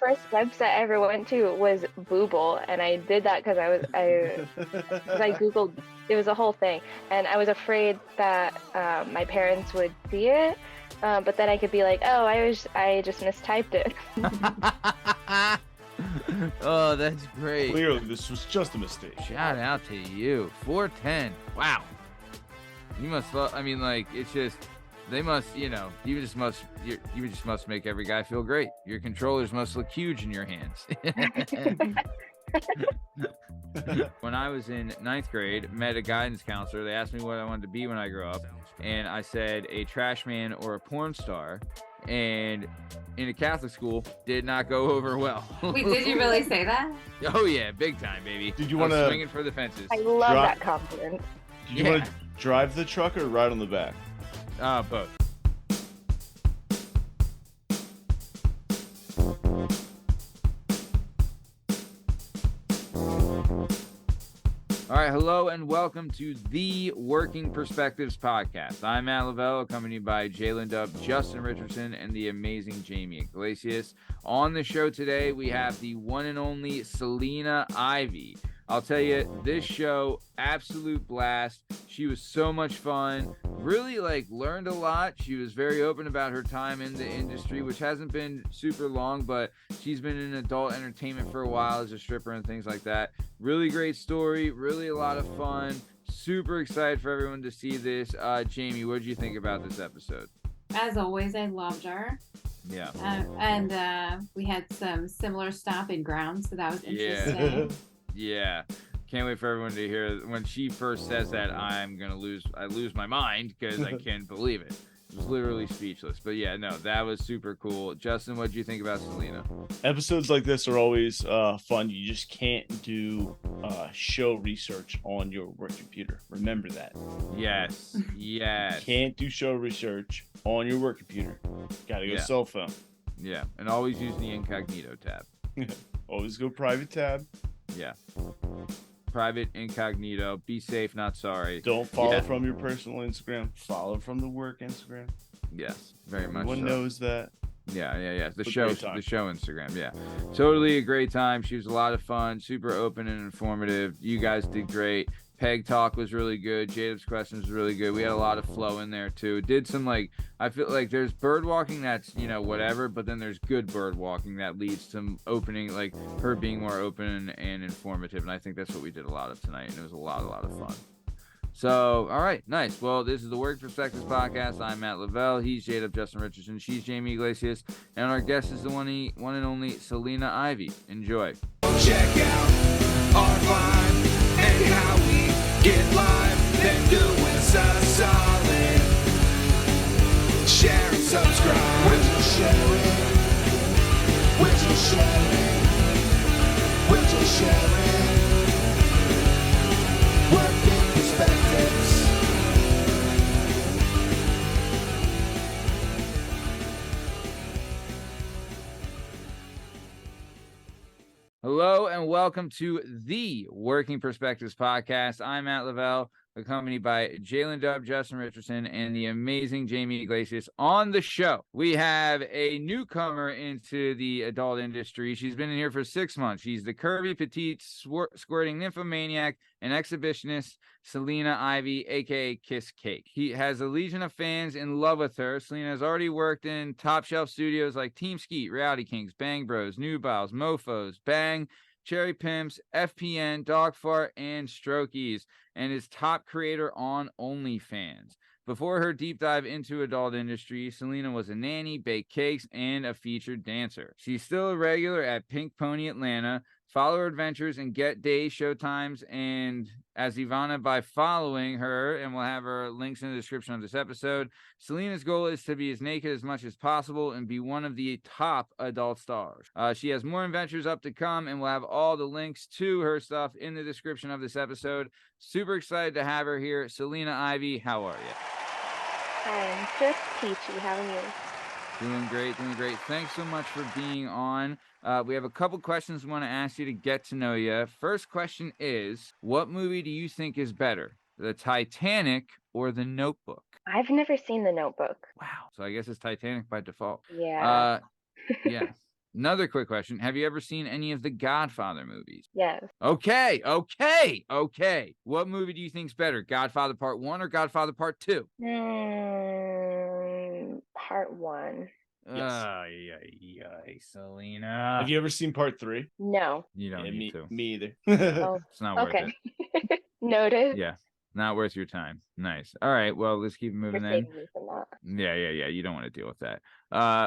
first website I ever went to was Booble, and I did that because I Googled. It was a whole thing, and I was afraid that my parents would see it, but then I could be like, oh, I just mistyped it. Oh, that's great. Clearly, this was just a mistake. Shout out to you. 410. Wow. You must love, I mean, like, it's just, they must, you just must make every guy feel great. Your controllers must look huge in your hands. When I was in 9th grade, met a guidance counselor. They asked me what I wanted to be when I grew up, and I said a trash man or a porn star. And in a Catholic school, did not go over well. Wait, did you really say that? Oh yeah, big time, baby. Did you want to swinging for the fences? I love that compliment. Did you want to drive the truck or ride on the back? Both. All right, hello and welcome to the Working Perspectives podcast. I'm Matt Lavelle, accompanied by Jdub, Justin Richardson, and the amazing Jamie Iglesias. On the show today, we have the one and only Selena Ivy. I'll tell you, this show, absolute blast. She was so much fun. Really, learned a lot. She was very open about her time in the industry, which hasn't been super long, but she's been in adult entertainment for a while as a stripper and things like that. Really great story. Really a lot of fun. Super excited for everyone to see this. Jamie, what did you think about this episode? As always, I loved her. Yeah. And we had some similar stomping grounds, so that was interesting. Yeah. Can't wait for everyone to hear when she first says that. I lose my mind because I can't believe it. It was literally speechless. But yeah, no, that was super cool. Justin, what did you think about Selena? Episodes like this are always fun. You just can't do show research on your work computer. Remember that. Yes. Can't do show research on your work computer. Gotta go cell phone. Yeah, and always use the incognito tab. Always go private tab. Yeah. Private, incognito. Be safe, not sorry. Don't follow from your personal Instagram. Follow from the work Instagram. Yes, very much. Everyone knows that. Yeah. The show Instagram. Yeah, totally a great time. She was a lot of fun, super open and informative. You guys did great. Peg Talk was really good. Jdub Questions was really good. We had a lot of flow in there too. Did some I feel like there's bird walking that's whatever, but then there's good bird walking that leads to opening, her being more open and informative. And I think that's what we did a lot of tonight. And it was a lot of fun. So, all right, nice. Well, this is the Work Perspectives podcast. I'm Matt Lavelle. He's Jdub Justin Richardson. She's Jamie Iglesias. And our guest is the one and only Selena Ivy. Enjoy. Check out our line and how we get live. Then do us a solid. Share and subscribe. We're just sharing. Working perspectives. Hello and welcome to the Working Perspectives podcast. I'm Matt Lavelle, accompanied by Jdub, Justin Richardson, and the amazing Jamie Iglesias. On the show, we have a newcomer into the adult industry. She's been in here for 6 months. She's the curvy, petite, squirting nymphomaniac and exhibitionist, Selena Ivy, aka Kiskcake. He has a legion of fans in love with her. Selena has already worked in top shelf studios like Team Skeet, Reality Kings, Bang Bros, Nubiles, Mofos, Bang, Cherry Pimps, FPN, Dogfart, and Strokies, and is top creator on OnlyFans. Before her deep dive into adult industry, Selena was a nanny, baked cakes, and a featured dancer. She's still a regular at Pink Pony Atlanta. Follow her adventures and get days, showtimes, and as Ivana by following her, and we'll have her links in the description of this episode. Selena's goal is to be as naked as much as possible and be one of the top adult stars. She has more adventures up to come, and we'll have all the links to her stuff in the description of this episode. Super excited to have her here. Selena Ivy, how are you? I'm just peachy. How are you? Doing great. Thanks so much for being on. We have a couple questions we want to ask you to get to know you. First question is, what movie do you think is better, the Titanic or the Notebook? I've never seen The Notebook. Wow. So I guess it's Titanic by default. Yeah. Yeah. Another quick question. Have you ever seen any of the Godfather movies? Yes. Okay. What movie do you think's better, Godfather Part 1 or Godfather Part 2? Part 1. Yes. Selena. Have you ever seen part 3? No. You don't need to. Me either. Yeah, Oh, it's not worth okay. it. Noted. Yeah. Not worth your time. Nice. All right. Well, let's keep For moving then. saving me from that. Yeah. You don't want to deal with that.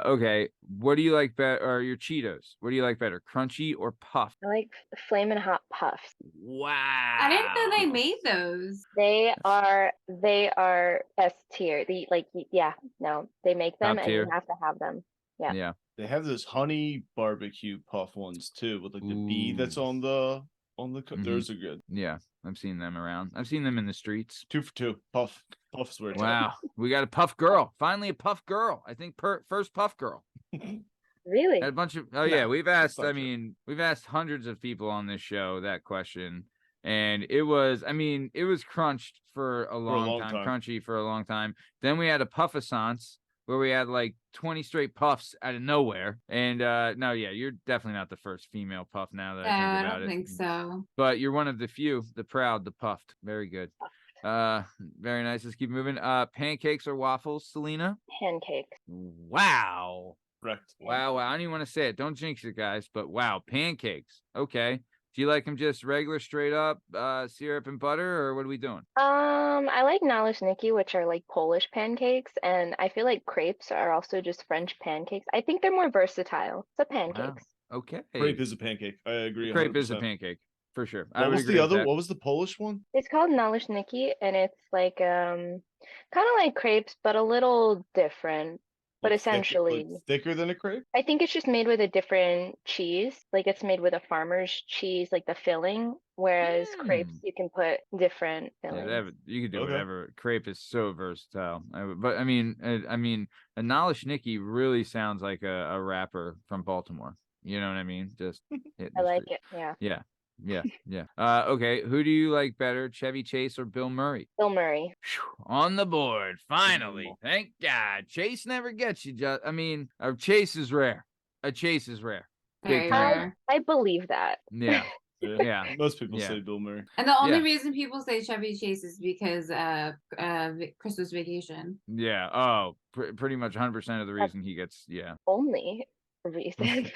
Okay. What do you like better? Or your Cheetos? What do you like better, crunchy or puffed? I like Flamin' Hot Puffs. Wow. I didn't know they made those. They are S tier. They make them Top and you tier. have to have them. Yeah. Yeah. They have those honey barbecue puff ones too, with like the bee that's Ooh. on the. Mhm. Those are good. Yeah. I've seen them around. I've seen them in the streets. 2 for 2. Puffs where it's at. Wow. We got a puff girl. Finally a puff girl. I think first puff girl. Really? Had a bunch of No, we've asked not true. we've asked hundreds of people on this show that question, and it was crunched for a long time, crunchy for a long time. Then we had a puffissance where we had like 20 straight puffs out of nowhere, and no, yeah, you're definitely not the first female puff now that I think I about don't it. think so. But you're one of the few, the proud, the puffed. Very good. Very nice. Let's keep moving. Pancakes or waffles, Selena? Pancakes. Wow. Correct. Wow. I don't even want to say it. Don't jinx it, guys. But wow, pancakes. Okay. Do you like them just regular, straight up, syrup and butter, or what are we doing? I like naleśniki, which are like Polish pancakes, and I feel like crepes are also just French pancakes. I think they're more versatile. So pancakes. Wow. Okay. Crepe is a pancake. I agree. Crepe is a 100%. pancake for sure. I What would was agree the with other? that. What was the Polish one? It's called naleśniki, and it's like kind of like crepes, but a little different. But Like thicker- essentially, like thicker than a crepe. I think it's just made with a different cheese. Like it's made with a farmer's cheese, like the filling, whereas crepes you can put different fillings. Yeah, you could do Okay. whatever. Crepe is so versatile. But I mean, a naleśniki really sounds like a rapper from Baltimore. You know what I mean? Just hitting I the like street. it. Yeah. Yeah. Okay, who do you like better, Chevy Chase or Bill Murray? Bill Murray. Whew, on the board, finally. Thank God. Chase never gets you. A Chase is rare. A Chase is rare. Very Big time. rare. I believe that. Yeah. Yeah. Most people Yeah. say Bill Murray. And the only Yeah. reason people say Chevy Chase is because Christmas Vacation. Yeah. Oh, pretty much 100% of the reason he gets. Yeah. Only reason.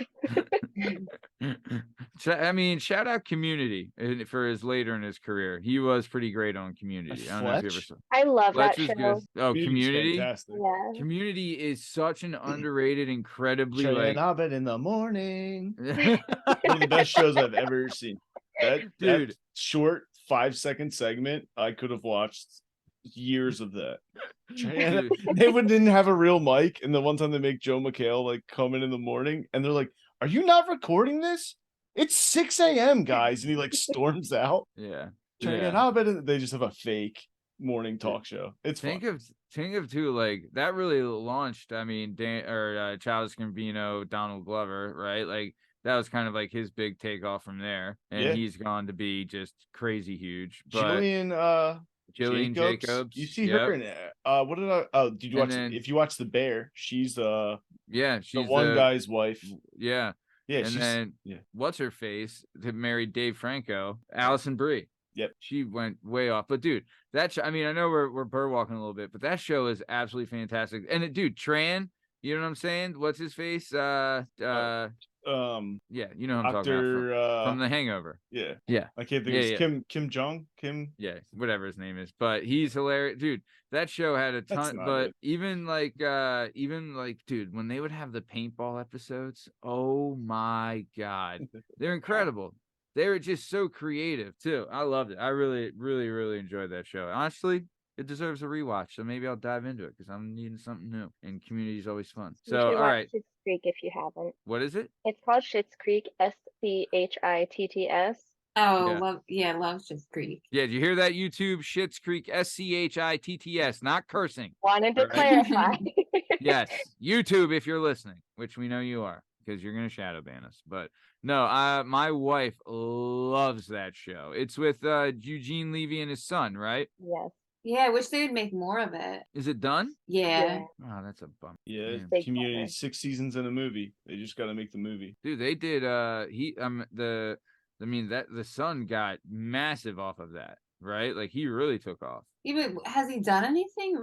Shout out Community for his later in his career. He was pretty great on Community. I don't know if you ever Fletch? saw. I love Fletch that was show. good. Oh, Community's Community. Fantastic. Yeah. Community is such an underrated, incredibly Cheyenne like. Abed in the morning. One of the best shows I've ever seen. That Dude. short 5-second segment, I could have watched years of that. Cheyenne, they didn't have a real mic, and the one time they make Joe McHale like come in the morning, and they're like, "Are you not recording this? It's 6 a.m., guys," and he like storms out. Yeah. Cheyenne Yeah. Abed, they just have a fake morning talk show. It's Think fun. of too, like that really launched. Childish Gambino, Donald Glover, right? Like that was kind of like his big takeoff from there, and Yeah. he's gone to be just crazy huge. But Jillian Jacobs, you see her in what did did you And watch then- if you watch The Bear, she's she's the one guy's wife. Yeah. Yeah, And she's then what's her face that married Dave Franco, Allison Brie. Yep. She went way off. But dude, I know we're bird walking a little bit, but that show is absolutely fantastic. And dude, Tran, you know what I'm saying? What's his face? Yeah, you know what I'm talking about from The Hangover. Yeah. Yeah. I can't think Yeah, of his Kim Jong. Kim. Yeah, whatever his name is, but he's hilarious, dude. That show had a That's ton, not but it. even like, dude, when they would have the paintball episodes, oh my god, they're incredible. They were just so creative too. I loved it. I really, really, really enjoyed that show. Honestly, it deserves a rewatch, so maybe I'll dive into it because I'm needing something new. And Community is always fun. You So, should all watch right, Schitt's Creek if you haven't. what is it? It's called Schitt's Creek, SCHITTS. Oh, Yeah. love Schitt's Creek. Yeah, did you hear that? YouTube Schitt's Creek, SCHITTS, not cursing. Wanted to All right. clarify. Yes, YouTube if you're listening, which we know you are because you're gonna shadow ban us. But no, my wife loves that show. It's with Eugene Levy and his son, right? Yes. Yeah, I wish they would make more of it. Is it done? Yeah. Oh, that's a bummer. Yeah, Damn. Big Community, bummer. 6 seasons in a movie. They just got to make the movie. Dude, they did. The Sun got massive off of that, right? Like he really took off. Even has he done anything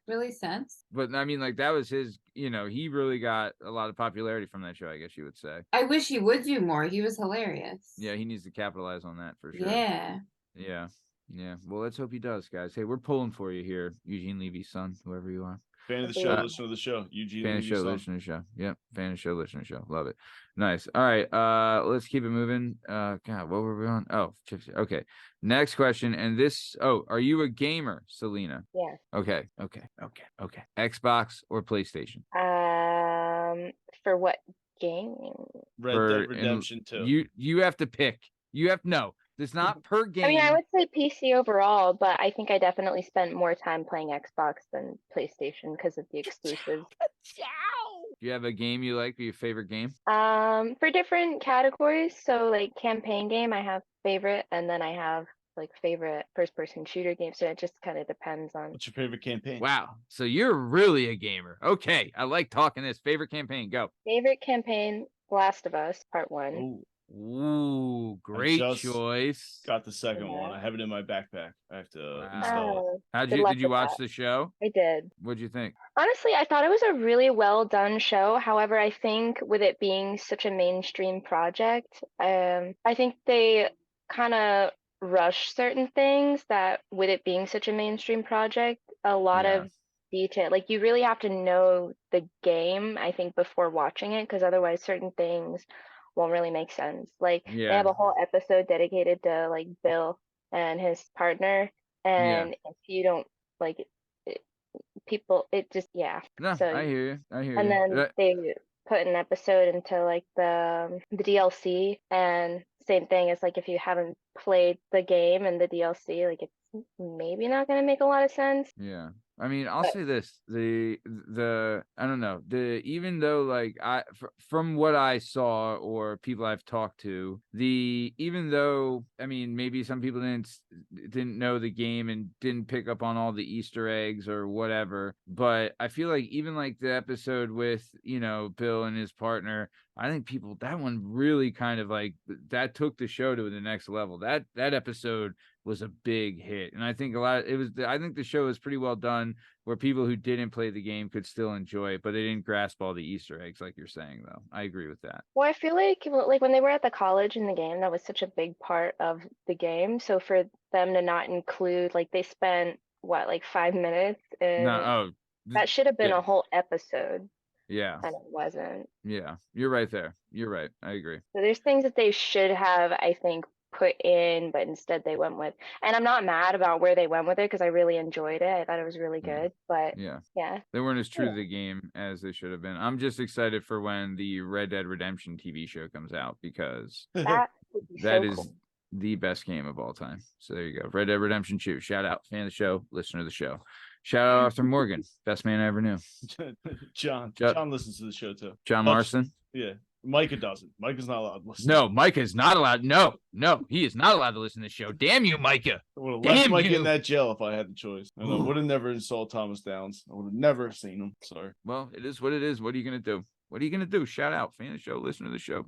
really since? But I mean, like that was his. He really got a lot of popularity from that show. I guess you would say. I wish he would do more. He was hilarious. Yeah, he needs to capitalize on that for sure. Yeah. Yeah. Yeah. Well, let's hope he does, guys. Hey, we're pulling for you here, Eugene Levy's son, whoever you are. Fan of the show, listener of the show. Eugene Fan of Levy's show, son. listener show. Yep. Fan of show, listener show. Love it. Nice. All right. Let's keep it moving. God, what were we on? Oh, okay. Next question. And this, are you a gamer, Selena? Yeah. Okay. Xbox or PlayStation? For what game? Red Dead Redemption 2. You have to pick. It's not per game. I mean, I would say PC overall, but I think I definitely spent more time playing Xbox than PlayStation because of the exclusives. Do you have a game you like? Your favorite game? For different categories, so like campaign game, I have favorite, and then I have like favorite first-person shooter game. So it just kind of depends on. What's your favorite campaign? Wow, so you're really a gamer. Okay, I like talking this. Favorite campaign, go. Favorite campaign, Last of Us Part 1. Ooh, great choice. Got the second one. I have it in my backpack. I have to install it. Did you watch the show? I did. What'd you think? Honestly, I thought it was a really well done show. However, I think with it being such a mainstream project, I think they kind of rush certain things that with it being such a mainstream project, a lot of detail, like you really have to know the game, I think, before watching it, because otherwise certain things won't really make sense. Like they have a whole episode dedicated to like Bill and his partner, and if you don't like it, people, it just No, so, I hear you. And then they put an episode into like the DLC, and same thing as like if you haven't played the game and the DLC, like it's maybe not going to make a lot of sense. Yeah. I mean, I'll say this, the I don't know, even though like from what I saw or people I've talked to, even though, I mean, maybe some people didn't know the game and didn't pick up on all the Easter eggs or whatever, but I feel like even like the episode with, Bill and his partner, I think that one really kind of like that took the show to the next level. That episode was a big hit, and I think I think the show is pretty well done where people who didn't play the game could still enjoy it, but they didn't grasp all the Easter eggs like you're saying, though. I agree with that. Well, I feel like when they were at the college in the game, that was such a big part of the game. So for them to not include, like, they spent like 5 minutes, and that should have been a whole episode. Yeah. And it wasn't. Yeah, you're right there. You're right. I agree. So there's things that they should have, I think, put in, but instead they went with, and I'm not mad about where they went with it because I really enjoyed it. I thought it was really good, but yeah, they weren't as true to the game as they should have been. I'm just excited for when the Red Dead Redemption TV show comes out, because that is cool. the best game of all time. So there you go. Red Dead Redemption 2. Shout out, fan of the show, listener of the show. Shout out Arthur Morgan, best man I ever knew. John listens to the show too. John Marston. Yeah. Micah doesn't. Micah's not allowed to listen. No, Micah's not allowed. No, he is not allowed to listen to the show. Damn you, Micah. I would have left Micah in that jail if I had the choice. And I would have never installed Thomas Downs. I would have never seen him. Sorry. Well, it is what it is. What are you going to do? Shout out, fan of the show, listener of the show.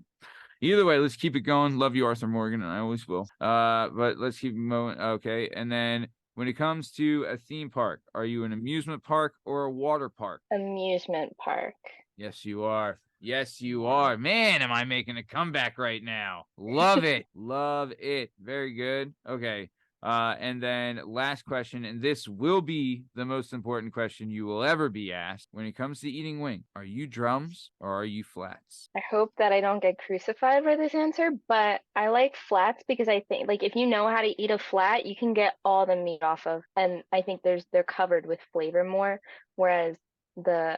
Either way, let's keep it going. Love you, Arthur Morgan, and I always will. But let's keep it moving. Okay, and then when it comes to a theme park, are you an amusement park or a water park? Amusement park. Yes, you are. Yes, you are. Man, am I making a comeback right now. Love it. Love it. Very good. Okay. And then last question, and this will be the most important question you will ever be asked. When it comes to eating wing, are you drums or are you flats? I hope that I don't get crucified for this answer, but I like flats because I think, like, if you know how to eat a flat, you can get all the meat off of, and I think they're covered with flavor more, whereas the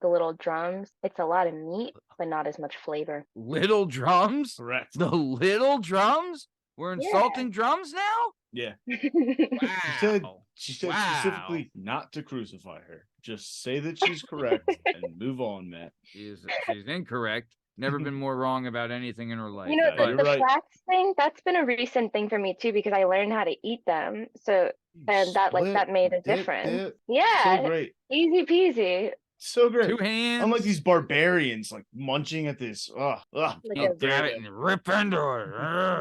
little drums, it's a lot of meat but not as much flavor. Little drums? Correct. The little drums? We're insulting drums now? Yeah. Wow. She said specifically not to crucify her. Just say that she's correct and move on, Matt. She's incorrect. Never been more wrong about anything in her life. You know, Yeah, the you're right. flats thing, that's been a recent thing for me too, because I learned how to eat them. So, and that Split, made a dip, difference. dip. So Yeah, great. easy peasy. So great. Two hands. Unlike these barbarians, like munching at this. Ugh. Like Can't a grab it and rip into it.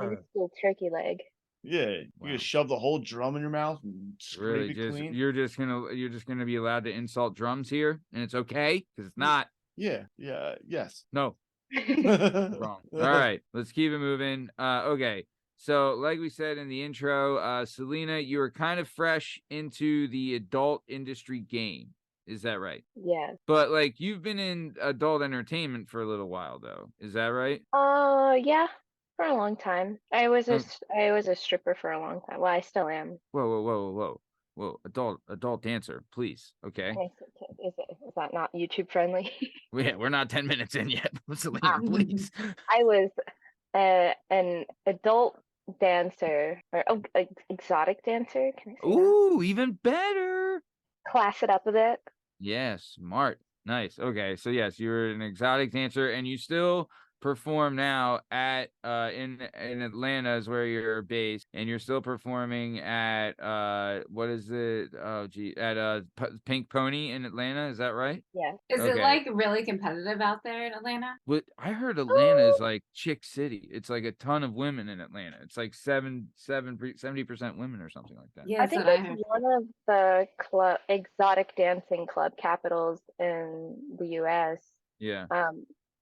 minuscule turkey leg. Yeah, you Wow. just shove the whole drum in your mouth and scrape Really, it just clean. you're just gonna be allowed to insult drums here, and it's okay because it's not. Yeah, yes. No, wrong. All right, let's keep it moving. Okay. So, like we said in the intro, Selena, you were kind of fresh into the adult industry game. Is that right? Yeah. But like you've been in adult entertainment for a little while, though. Is that right? Yeah, for a long time. I was Um, a stripper for a long time. Well, I still am. Whoa. Adult dancer, please. Okay. Is that not YouTube friendly? We're not 10 minutes in yet. Selena, Ah. please. I was an adult dancer or exotic dancer. Can I say that? Ooh, even better. Class it up a bit. Yeah, smart. Nice. Okay. So yes, you're an exotic dancer and you still perform now at in Atlanta is where you're based, and you're still performing at what is it? Oh gee, at Pink Pony in Atlanta, is that right? Yeah. Is it Okay. like really competitive out there in Atlanta? What I heard Atlanta is like chick city. It's like a ton of women in Atlanta. It's like 70% women or something like that. Yeah, I that's think what I it's heard. one of the exotic dancing club capitals in the US. Yeah.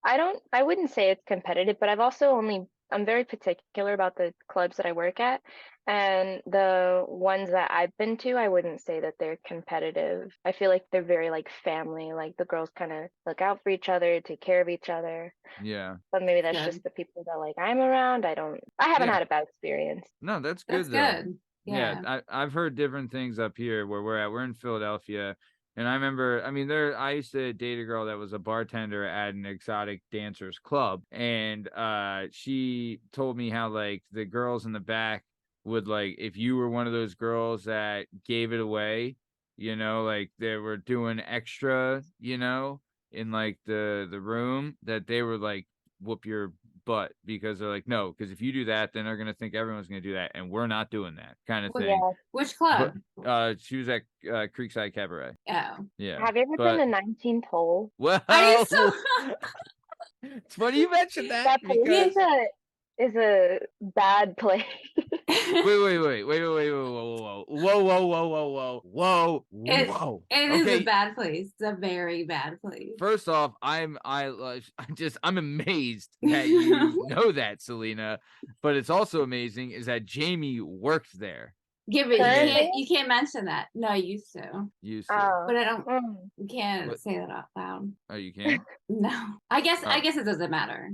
I wouldn't say it's competitive, but I'm very particular about the clubs that I work at. And the ones that I've been to, I wouldn't say that they're competitive. I feel like they're very like family, like the girls kind of look out for each other, take care of each other. Yeah. But maybe that's Good. just the people that like I'm around. I haven't Yeah. had a bad experience. No, that's That's good though. good. Yeah, Yeah. I've heard different things up here where we're at. We're in Philadelphia. And I remember, I mean, I used to date a girl that was a bartender at an exotic dancers club. And she told me how like the girls in the back would like, if you were one of those girls that gave it away, like they were doing extra, in like the room, that they were like whoop your butt because they're like, no, because if you do that, then they're gonna think everyone's gonna do that, and we're not doing that kind of Well, thing. Yeah. Which club? But she was at Creekside Cabaret. Oh. Yeah. Have you ever but, been to 19th hole? well, I used to. it's funny you mentioned that That place because is a bad place. wait, whoa. It is Okay. a bad place. It's a very bad place. First off, I'm amazed that you know that, Selena. But it's also amazing is that Jamie worked there. Yeah, but Currently? you can't mention that. No, I used to. Used to. Oh. But I don't Mm. you can't What? say that out loud. Oh, you can? No. I guess Oh. it doesn't matter.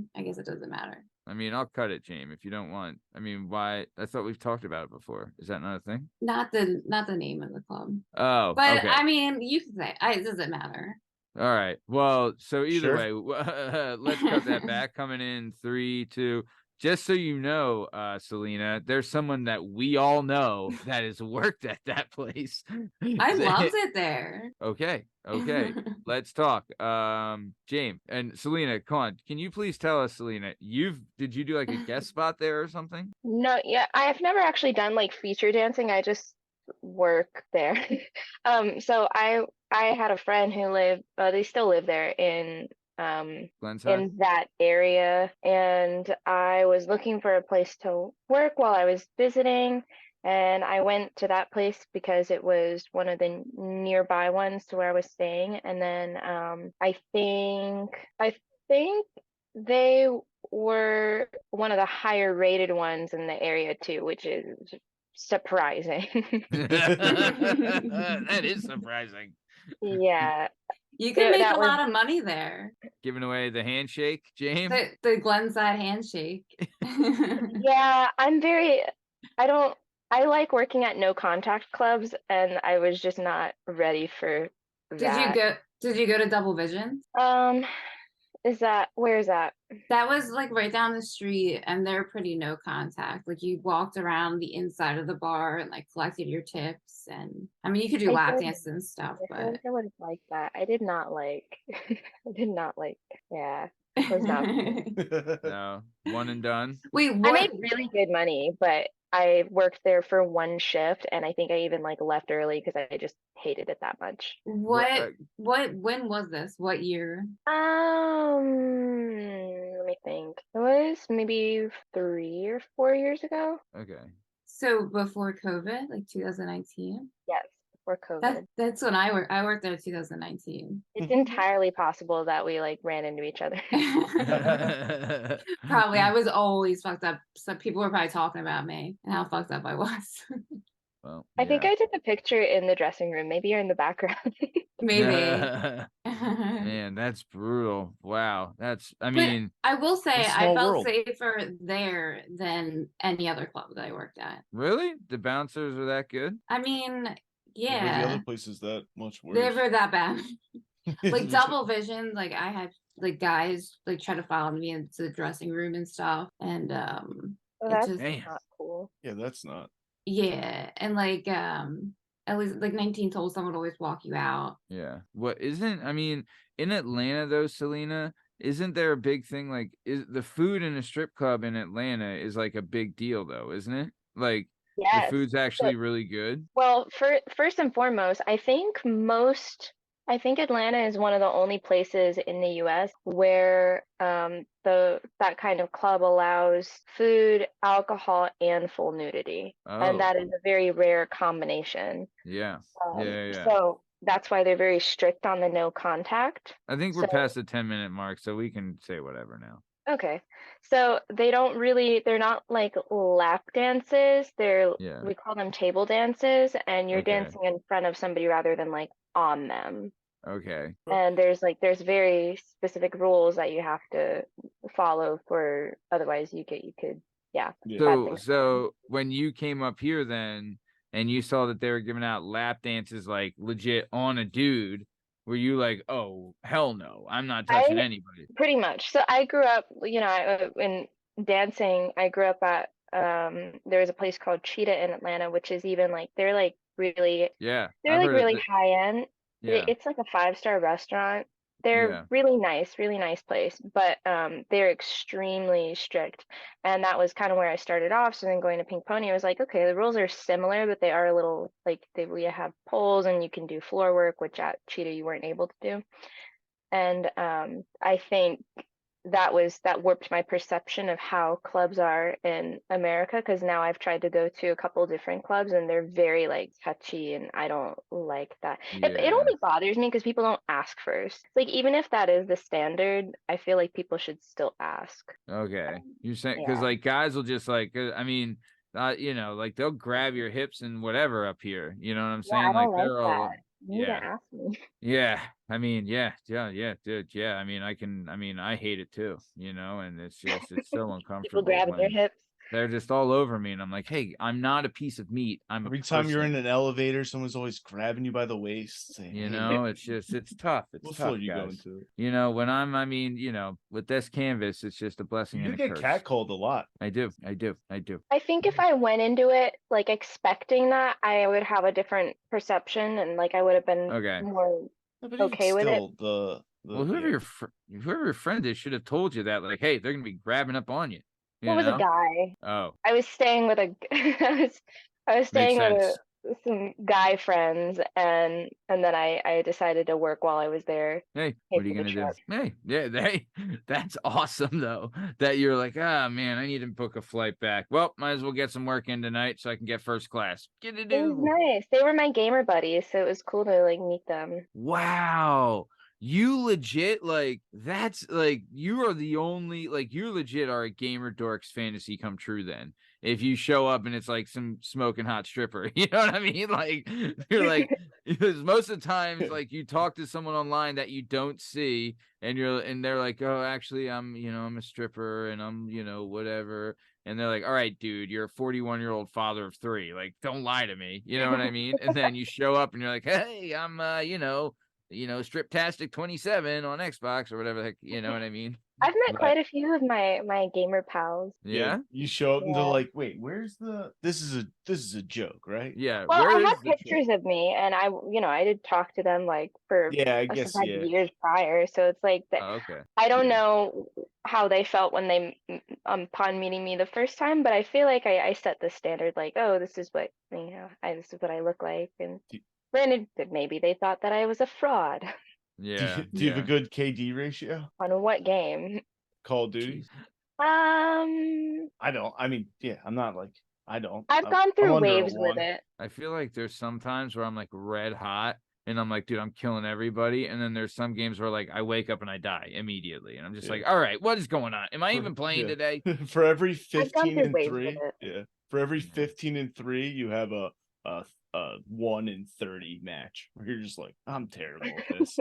I mean, I'll cut it, Jamie, if you don't want. I mean, why? I thought we've talked about it before. Is that not a thing? Not the name of the club. Oh, But okay. I mean, you can say it doesn't matter. All right. Well, so either Sure. way, let's cut that back. Coming in 3, 2. Just so you know, Selena, there's someone that we all know that has worked at that place. I loved it there. Okay. Let's talk. James and Selena, come on. Can you please tell us, Selena, did you do like a guest spot there or something? No, yeah, I have never actually done like feature dancing. I just work there. So I had a friend who lived, they still live there in Glenside? that area, and I was looking for a place to work while I was visiting, and I went to that place because it was one of the nearby ones to where I was staying. And then I think they were one of the higher rated ones in the area too, which is surprising. That is surprising. Yeah. You can make That a was- lot of money there. Giving away the handshake, James. The Glenside handshake. Yeah, I like working at no contact clubs, and I was just not ready for that. Did you go to Double Vision? Where is that? That was like right down the street, and they're pretty no contact. Like you walked around the inside of the bar and like collected your tips, and I mean you could do I lap did- dances and stuff, I feel but like I would have liked that. I did not like, yeah. was not. No, one and done. Wait, I what? made really good money, but I worked there for one shift, and I think I even like left early because I just hated it that much. What? When was this? What year? Let me think. It was maybe 3 or 4 years ago. Okay. So before COVID, like 2019. Yes, before COVID. That's when I worked. I worked there in 2019. It's entirely possible that we like ran into each other. Probably. I was always fucked up. So people were probably talking about me and how fucked up I was. Well, I think yeah. I took a picture in the dressing room. Maybe you're in the background. Maybe. Man, that's brutal. Wow. That's, I But mean, I will say It's a I small felt world. safer there than any other club that I worked at. really? The bouncers are that good? I mean, Were the yeah, other places that much worse? they were that bad. Like double vision, like I had like guys like try to follow me into the dressing room and stuff, and Oh, it that's just Damn. not cool. Yeah, that's not. yeah, and like at least like 19 told someone would always walk you out. Yeah. What isn't, I mean, in Atlanta though, Selena, isn't there a big thing like is the food in a strip club in Atlanta is like a big deal though, isn't it? Like the Yes. food's actually really good. Well, first and foremost, I think Atlanta is one of the only places in the US where that kind of club allows food, alcohol, and full nudity. And Oh, that is a very rare combination. yeah. Um, Yeah. So that's why they're very strict on the no contact. I think we're So- past the 10-minute mark, so we can say whatever now. Okay. So they're not like lap dances. Yeah. We call them table dances, and you're Okay. dancing in front of somebody rather than like on them. Okay. And there's very specific rules that you have to follow for otherwise you could yeah. Yeah. bad So things. so when you came up here then and you saw that they were giving out lap dances like legit on a dude, were you like, oh hell no, I'm not touching anybody? Pretty much. So I grew up, in dancing. I grew up at there was a place called Cheetah in Atlanta, which is even like they're like really Yeah. they're I've like heard of really it. high end. Yeah. It's like a 5-star restaurant. They're Yeah. really nice place, but they're extremely strict. And that was kind of where I started off. So then going to Pink Pony, I was like, okay, the rules are similar, but they are a little like we have poles and you can do floor work, which at Cheetah you weren't able to do. And I think that warped my perception of how clubs are in America, because now I've tried to go to a couple different clubs and they're very like touchy, and I don't like that. It Yeah. only bothers me because people don't ask first. Like even if that is the standard, I feel like people should still ask. Okay. You're saying because Yeah. like guys will just like I mean, like they'll grab your hips and whatever up here. You know what I'm Yeah, saying? I don't Like they're like all that. You need to yeah. ask me. Yeah, I mean, yeah, dude, yeah. I mean, I hate it too, and it's so People uncomfortable grabbing their when hips. they're just all over me, and I'm like, hey, I'm not a piece of meat. I'm Every a time you're in person. an elevator, someone's always grabbing you by the waist, saying, You "Hey, know, it's tough. It's what tough, floor you going guys. to?" When I mean, with this canvas, it's just a blessing You and do a get curse. catcalled a lot. I do. I think if I went into it like expecting that, I would have a different perception, and like I would have been Okay. more No, but okay with it. still, the Well, whoever yeah. your friend is should have told you that, like, hey, they're gonna be grabbing up on you. You It was a know? guy. Oh, I was staying with I was makes staying sense. with some guy friends, and then I decided to work while I was there. Hey, Paid what are you for the gonna do? trip. Hey, yeah, that's awesome though. That you're like, ah, man, I need to book a flight back. Well, might as well get some work in tonight so I can get first class. Get to It was do. nice. They were my gamer buddies, so it was cool to like meet them. Wow, you legit like that's like you are the only like you legit are a gamer dork's fantasy come true. Then if you show up and it's like some smoking hot stripper, you know what I mean? Like you're like because most of the times like you talk to someone online that you don't see and they're like, oh, actually I'm a stripper and I'm whatever. And they're like, all right, dude, you're a 41-year-old father of 3. Like, don't lie to me. You know what I mean? And then you show up and you're like, hey, I'm Striptastic 27 on Xbox or whatever the heck, you know what I mean? I've met Right. quite a few of my gamer pals. Yeah. You show up and they're Yeah. like, wait, where's the this is a joke, right? Yeah. Well, Where I is had the pictures of me, and I did talk to them like for Yeah, I a guess fact yeah. years prior. So it's like that. Oh, okay. I don't Yeah. know how they felt when they upon meeting me the first time, but I feel like I set the standard like, oh, this is what this is what I look like, and Do- granted that maybe they thought that I was a fraud. Yeah. Do you have a Yeah. good KD ratio? On what game? Call of Duty? Jeez. I don't. I mean, yeah, I'm not like I don't. I've gone I'm through under a waves with one. it. I feel like there's some times where I'm like red hot and I'm like, dude, I'm killing everybody. And then there's some games where like I wake up and I die immediately. And I'm just Yeah. like, all right, what is going on? Am I even playing Yeah. today? For every I've gone 15 through and waves 3, with it. yeah. For every Yeah. 15 and 3, you have a 1 in 30 match where you're just like, I'm terrible at this.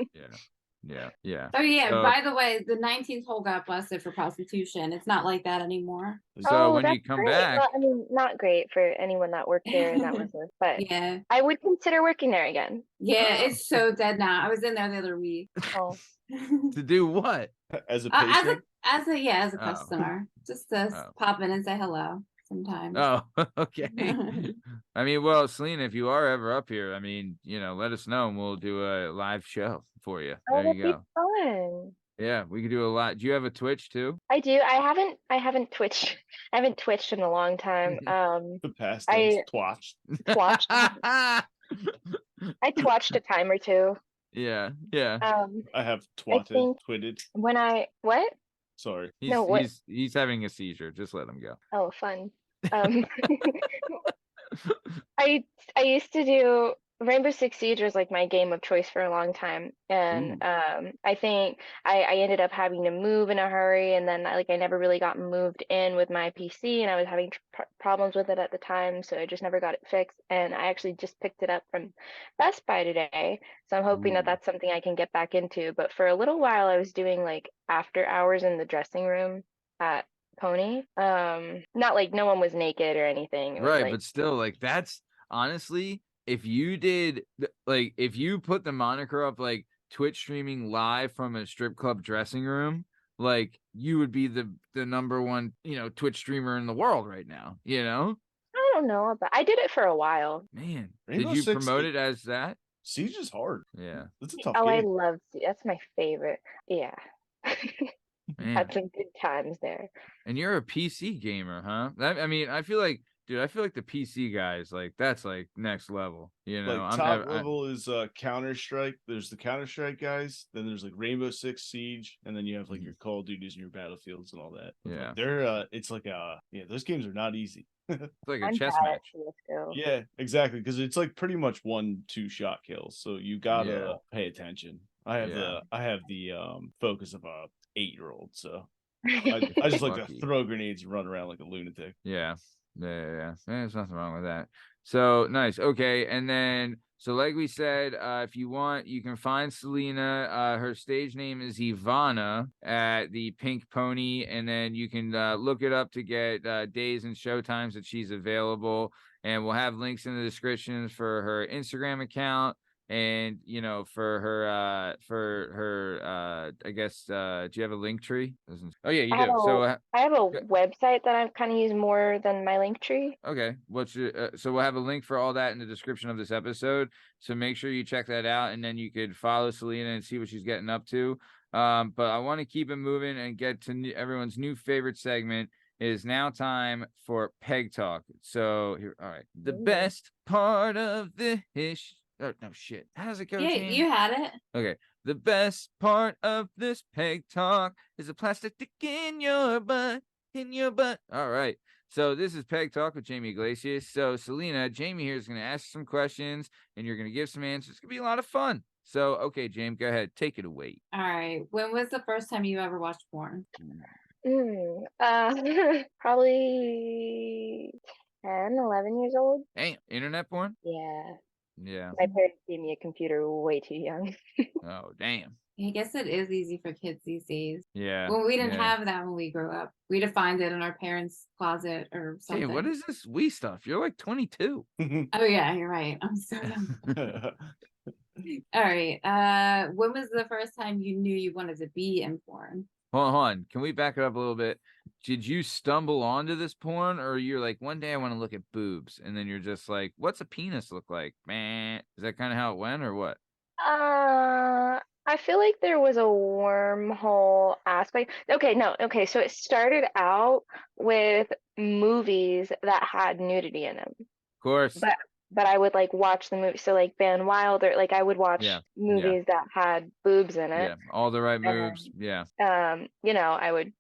Yeah. Oh yeah, So- by the way, the 19th hole got busted for prostitution. It's not like that anymore. So when you that's come great. back, Well, I mean, not great for anyone that worked there and that was it, but Yeah. I would consider working there again. Yeah, it's so dead now. I was in there the other week. Oh, to do what? As a As patient, a Oh. customer. Just to Oh. pop in and say hello sometimes. Oh, okay. I mean, well, Selena, if you are ever up here, I mean, let us know and we'll do a live show for you. There that'd you be go. fun. Yeah, we could do a lot. Do you have a Twitch too? I do. I haven't twitched. I haven't twitched in a long time. the past I- tense, twatched. Twatched. I twatched a time or two. Yeah. I have I twatted, think- twitted. When I what? Sorry. He's No, what- he's having a seizure. Just let him go. Oh, fun. I used to do Rainbow Six Siege was like my game of choice for a long time, and I think I ended up having to move in a hurry, and then I never really got moved in with my PC, and I was having problems with it at the time, so I just never got it fixed, and I actually just picked it up from Best Buy today, so I'm hoping that Ooh. that's something I can get back into. But for a little while, I was doing like after hours in the dressing room at Pony. Not like no one was naked or anything. It was Right, like, but still, like that's honestly, if you did if you put the moniker up like Twitch streaming live from a strip club dressing room, like you would be the number one, Twitch streamer in the world right now, I don't know, but I did it for a while. Man, Rainbow did you Six promote it as that? Siege is hard. Yeah. That's a tough Oh, I game. love that's my favorite. Yeah. Man. Had some good times there. And you're a PC gamer, huh? I mean, I feel like the PC guys, like that's like next level, Like top level is Counter-Strike. There's the Counter-Strike guys, then there's like Rainbow Six Siege, and then you have like your Call of Duties and your Battlefields and all that. Yeah. They're it's like those games are not easy. It's like a I'm chess bad match. at CS:GO. Yeah, exactly, because it's like pretty much 1-2 shot kills, so you gotta Yeah. pay attention. I have the focus of a 8-year-old, so I just like to Lucky. throw grenades and run around like a lunatic. Yeah. There's nothing wrong with that. So nice. Okay. And then, so like we said, if you want, you can find Selena. Her stage name is Ivana at the Pink Pony. And then you can look it up to get days and show times that she's available. And we'll have links in the descriptions for her Instagram account. And for her I guess do you have a link tree? Oh yeah, you I have do. So I have a website that I've kind of used more than my link tree. okay, what's your so we'll have a link for all that in the description of this episode, so make sure you check that out, and then you could follow Selena and see what she's getting up to. But I want to keep it moving and get to everyone's new favorite segment. It is now time for Peg Talk. So here, all right, the Ooh. best part of the oh no shit, how does it go? Yeah, Jan? you had it. Okay. The best part of this Peg Talk is a plastic dick in your butt, All right. So this is Peg Talk with Jamie Iglesias. So Selena, Jamie here is going to ask some questions and you're going to give some answers. It's going to be a lot of fun. So, okay, Jamie, go ahead. Take it away. All right. When was the first time you ever watched porn? Probably 10, 11 years old. Hey, internet porn? Yeah. Yeah. My parents gave me a computer way too young. Oh, damn. I guess it is easy for kids these days. Yeah. Well, we didn't yeah. have that when we grew up. We'd have found it in our parents' closet or Hey, something. what is this wee stuff? You're like 22. Oh yeah, you're right. I'm so young. All right. When was the first time you knew you wanted to be in porn? Hold on. Can we back it up a little bit? Did you stumble onto this porn, or you're like, one day I want to look at boobs, and then you're just like, what's a penis look like? Man, is that kind of how it went, or what? I feel like there was a wormhole aspect. Okay, no, okay, so it started out with movies that had nudity in them. Of course. But I would like watch the movie. So like Van Wilder, like I would watch Yeah, movies that had boobs in it. Yeah, all the right moves. And Yeah. you know, I would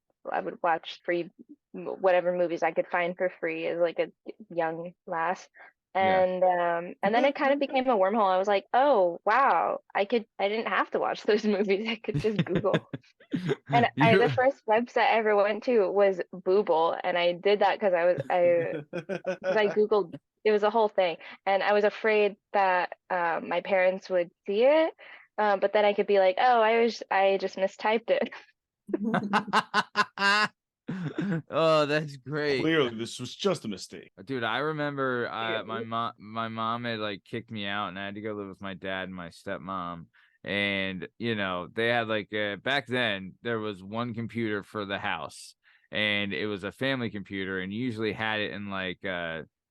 watch free whatever movies I could find for free as like a young lass. Yeah. And then it kind of became a wormhole. I was like, oh wow, I didn't have to watch those movies. I could just Google. And the first website I ever went to was Booble, and I did that because I Googled. It was a whole thing, and I was afraid that my parents would see it, but then I could be like, oh, I just mistyped it. Oh, that's great. Clearly, this was just a mistake. Dude, I remember Yeah. my mom had like kicked me out, and I had to go live with my dad and my stepmom. And you know, they had like back then there was one computer for the house, and it was a family computer, and you usually had it in like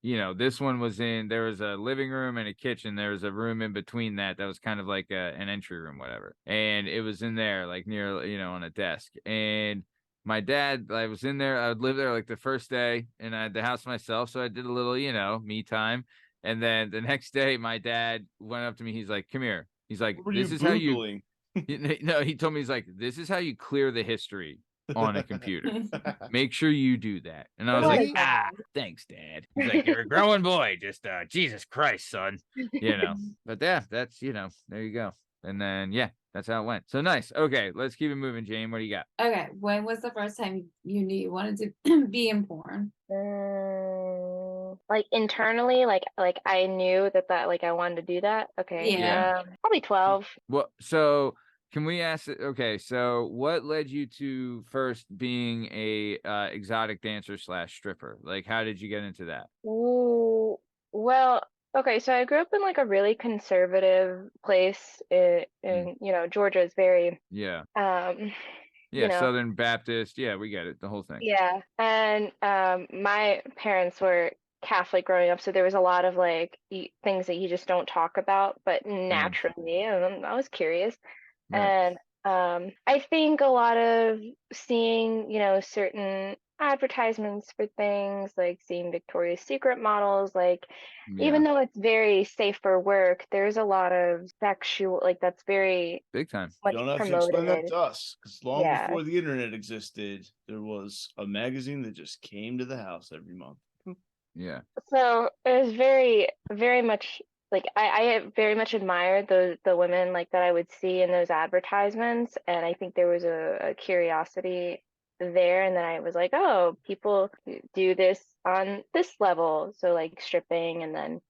you know, this one was there was a living room and a kitchen. There was a room in between that was kind of like an entry room, whatever. And it was in there, like near, you know, on a desk. And my dad, I was in there, I would live there like the first day, and I had the house myself. So I did a little, you know, me time. And then the next day, my dad went up to me. He's like, come here. He's like, What were this you is how you, Googling? no, he told me, he's like, this is how you clear the history on a computer. Make sure you do that. And I was What like, a dad. thanks, Dad. He's like, you're a growing boy. Just Jesus Christ, son. You know. But yeah, that's, you know, there you go. And then yeah, that's how it went. So nice. Okay, let's keep it moving, Jane. What do you got? Okay. When was the first time you knew you wanted to be in porn? Like internally, like I knew that like I wanted to do that. Okay. Yeah. Probably 12. Well, so can we ask it? Okay, so what led you to first being a exotic dancer / stripper? Like, how did you get into that? Ooh, well, okay, so I grew up in like a really conservative place in you know, Georgia is very Yeah. you Yeah, know, Southern Baptist. Yeah, we get it. The whole thing. yeah. And my parents were Catholic growing up, so there was a lot of like things that you just don't talk about, but naturally, and I was curious. Right. And I think a lot of seeing, you know, certain advertisements for things like seeing Victoria's Secret models, like Yeah. even though it's very safe for work, there's a lot of sexual, like that's very Big time. much You don't have to explain that promoted. to us, because long Yeah. before the internet existed, there was a magazine that just came to the house every month. Yeah. So it was very, very much like I very much admired the women like that I would see in those advertisements, and I think there was a curiosity there, and then I was like, oh, people do this on this level, so like stripping, and then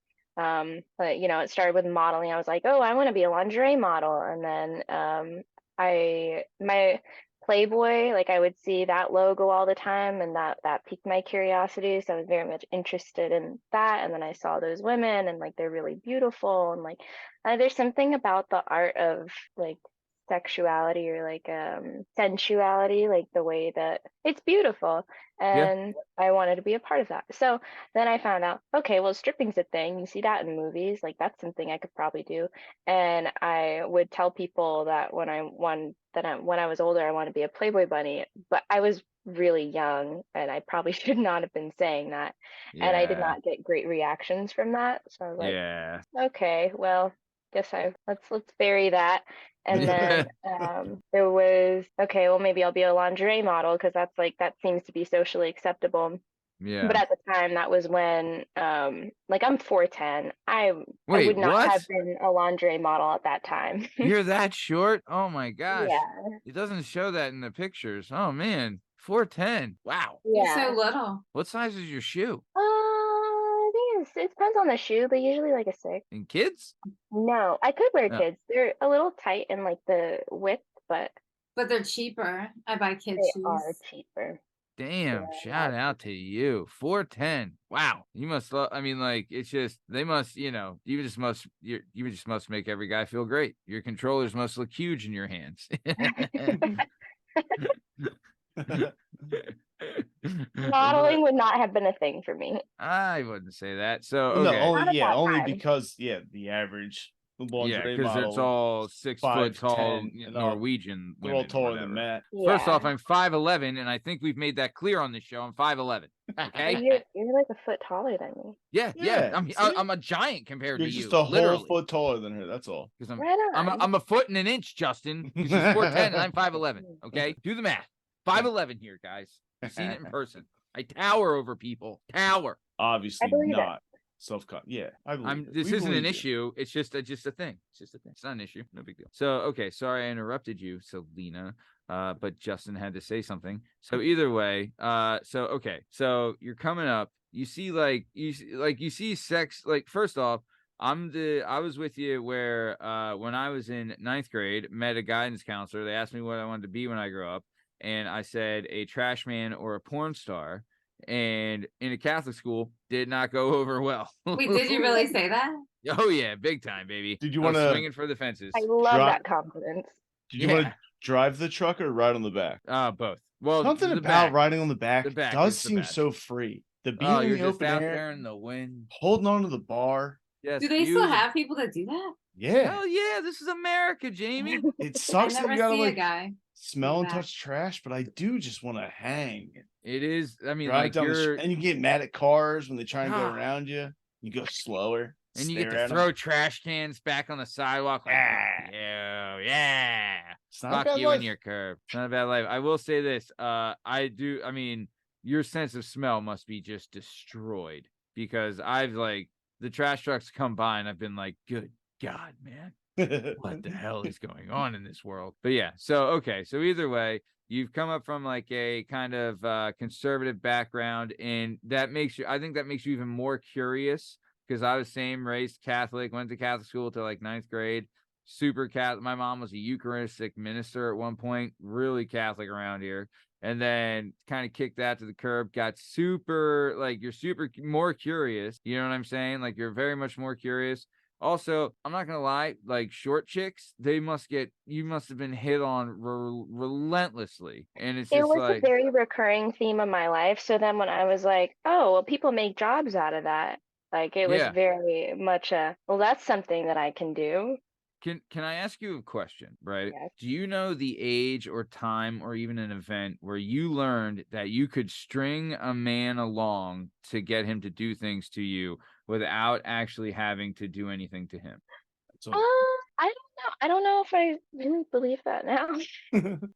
but, you know, it started with modeling. I was like, oh, I want to be a lingerie model, and then my Playboy, like I would see that logo all the time, and that piqued my curiosity. So I was very much interested in that. And then I saw those women, and like they're really beautiful, and like there's something about the art of like sexuality or like sensuality, like the way that it's beautiful. And I wanted to be a part of that. So then I found out, okay, well, stripping's a thing. You see that in movies, like that's something I could probably do. And I would tell people that when I was older, I want to be a Playboy bunny, but I was really young, and I probably should not have been saying that. And I did Yeah. not get great reactions from that. So I was like, Yeah. okay, well, guess let's bury that. And then there was, okay, well, maybe I'll be a lingerie model because that's like that seems to be socially acceptable. Yeah. But at the time, that was when like I'm 4'10". I Wait, would not what? have been a lingerie model at that time. You're that short? Oh my gosh. Yeah. It doesn't show that in the pictures. Oh man. 4'10". Wow. You're Yeah. so little. What size is your shoe? I think it depends on the shoe, but usually like a 6. In kids? No, I could wear Oh. kids. They're a little tight in like the width, but But they're cheaper. I buy kids they shoes. are cheaper. Damn, Yeah. shout out to you. 410. Wow. You must love, I mean, like, it's just, they must, you just must make every guy feel great. Your controllers must look huge in your hands. Modeling would not have been a thing for me. I wouldn't say that. So, No, okay. Not at that only time. because the average Yeah, lingerie because model, it's all 6 foot tall 5'10" and all- Norwegian they're all women. taller whatever. than Matt. First off, Yeah. I'm 5'11", and I think we've made that clear on this show. I'm 5'11". But Okay. you're like a foot taller than me. Yeah. Yeah, I'm see? I'm a giant compared You're to you. just a whole literally. foot taller than her. That's all. Because Right on. I'm a foot and an inch, Justin. Because she's 4'10" and I'm 5'11". Okay, do the math. 5'11" here, guys. I've seen it in person. I tower over people. Tower. Obviously believe it. not self-con. Yeah, I believe it. This We isn't believe an you. issue. It's just a thing. It's just a thing. It's not an issue. No big deal. So okay, sorry I interrupted you, Selena. But Justin had to say something. So either way, so you're coming up. You see sex. Like, first off, I was with you where when I was in 9th grade, met a guidance counselor. They asked me what I wanted to be when I grew up, and I said a trash man or a porn star. And in a Catholic school, did not go over well. Wait, did you really say that? Oh yeah, big time, baby. Did you I was wanna- swinging for the fences? I love Drop- that confidence. Did you want to drive the truck or ride on the back? Both. Well, Something the about back. riding on the back, The back does is the seem best. so free. The being Oh, in you're the just open out air, there in the wind. holding on to the bar. Yes, Do they still have people that do that? Yeah, Hell yeah, this is America, Jamie. it I sucks that never we gotta see a like guy. smell and back. touch trash, but I do just want to hang. It is. I mean, Drive like down you're, and you get mad at cars when they try and go Ah. around you. You go slower, and you get stare to at 'em. throw trash cans back on the sidewalk. Like, Ah. yeah. It's not a Fuck bad you life. and your curve. It's not a bad life. I will say this. I mean, your sense of smell must be just destroyed because the trash trucks come by and I've been like, good God, man. What the hell is going on in this world? But yeah, so either way, you've come up from like a kind of conservative background, and I think that makes you even more curious because I was same race Catholic, went to Catholic school till like 9th grade, super Catholic. My mom was a Eucharistic minister at one point, really Catholic around here. And then kind of kicked that to the curb, got super, like, you're super more curious. You know what I'm saying? Like, you're very much more curious. Also, I'm not gonna lie, like short chicks, you must have been hit on relentlessly, and it's It just was like, a very recurring theme of my life. So then when I was like, oh, well, people make jobs out of that. Like it was Yeah. very much well, that's something that I can do. can I ask you a question, right? Yes. Do you know the age or time or even an event where you learned that you could string a man along to get him to do things to you without actually having to do anything to him? So, I don't know. I don't know if I really believe that now.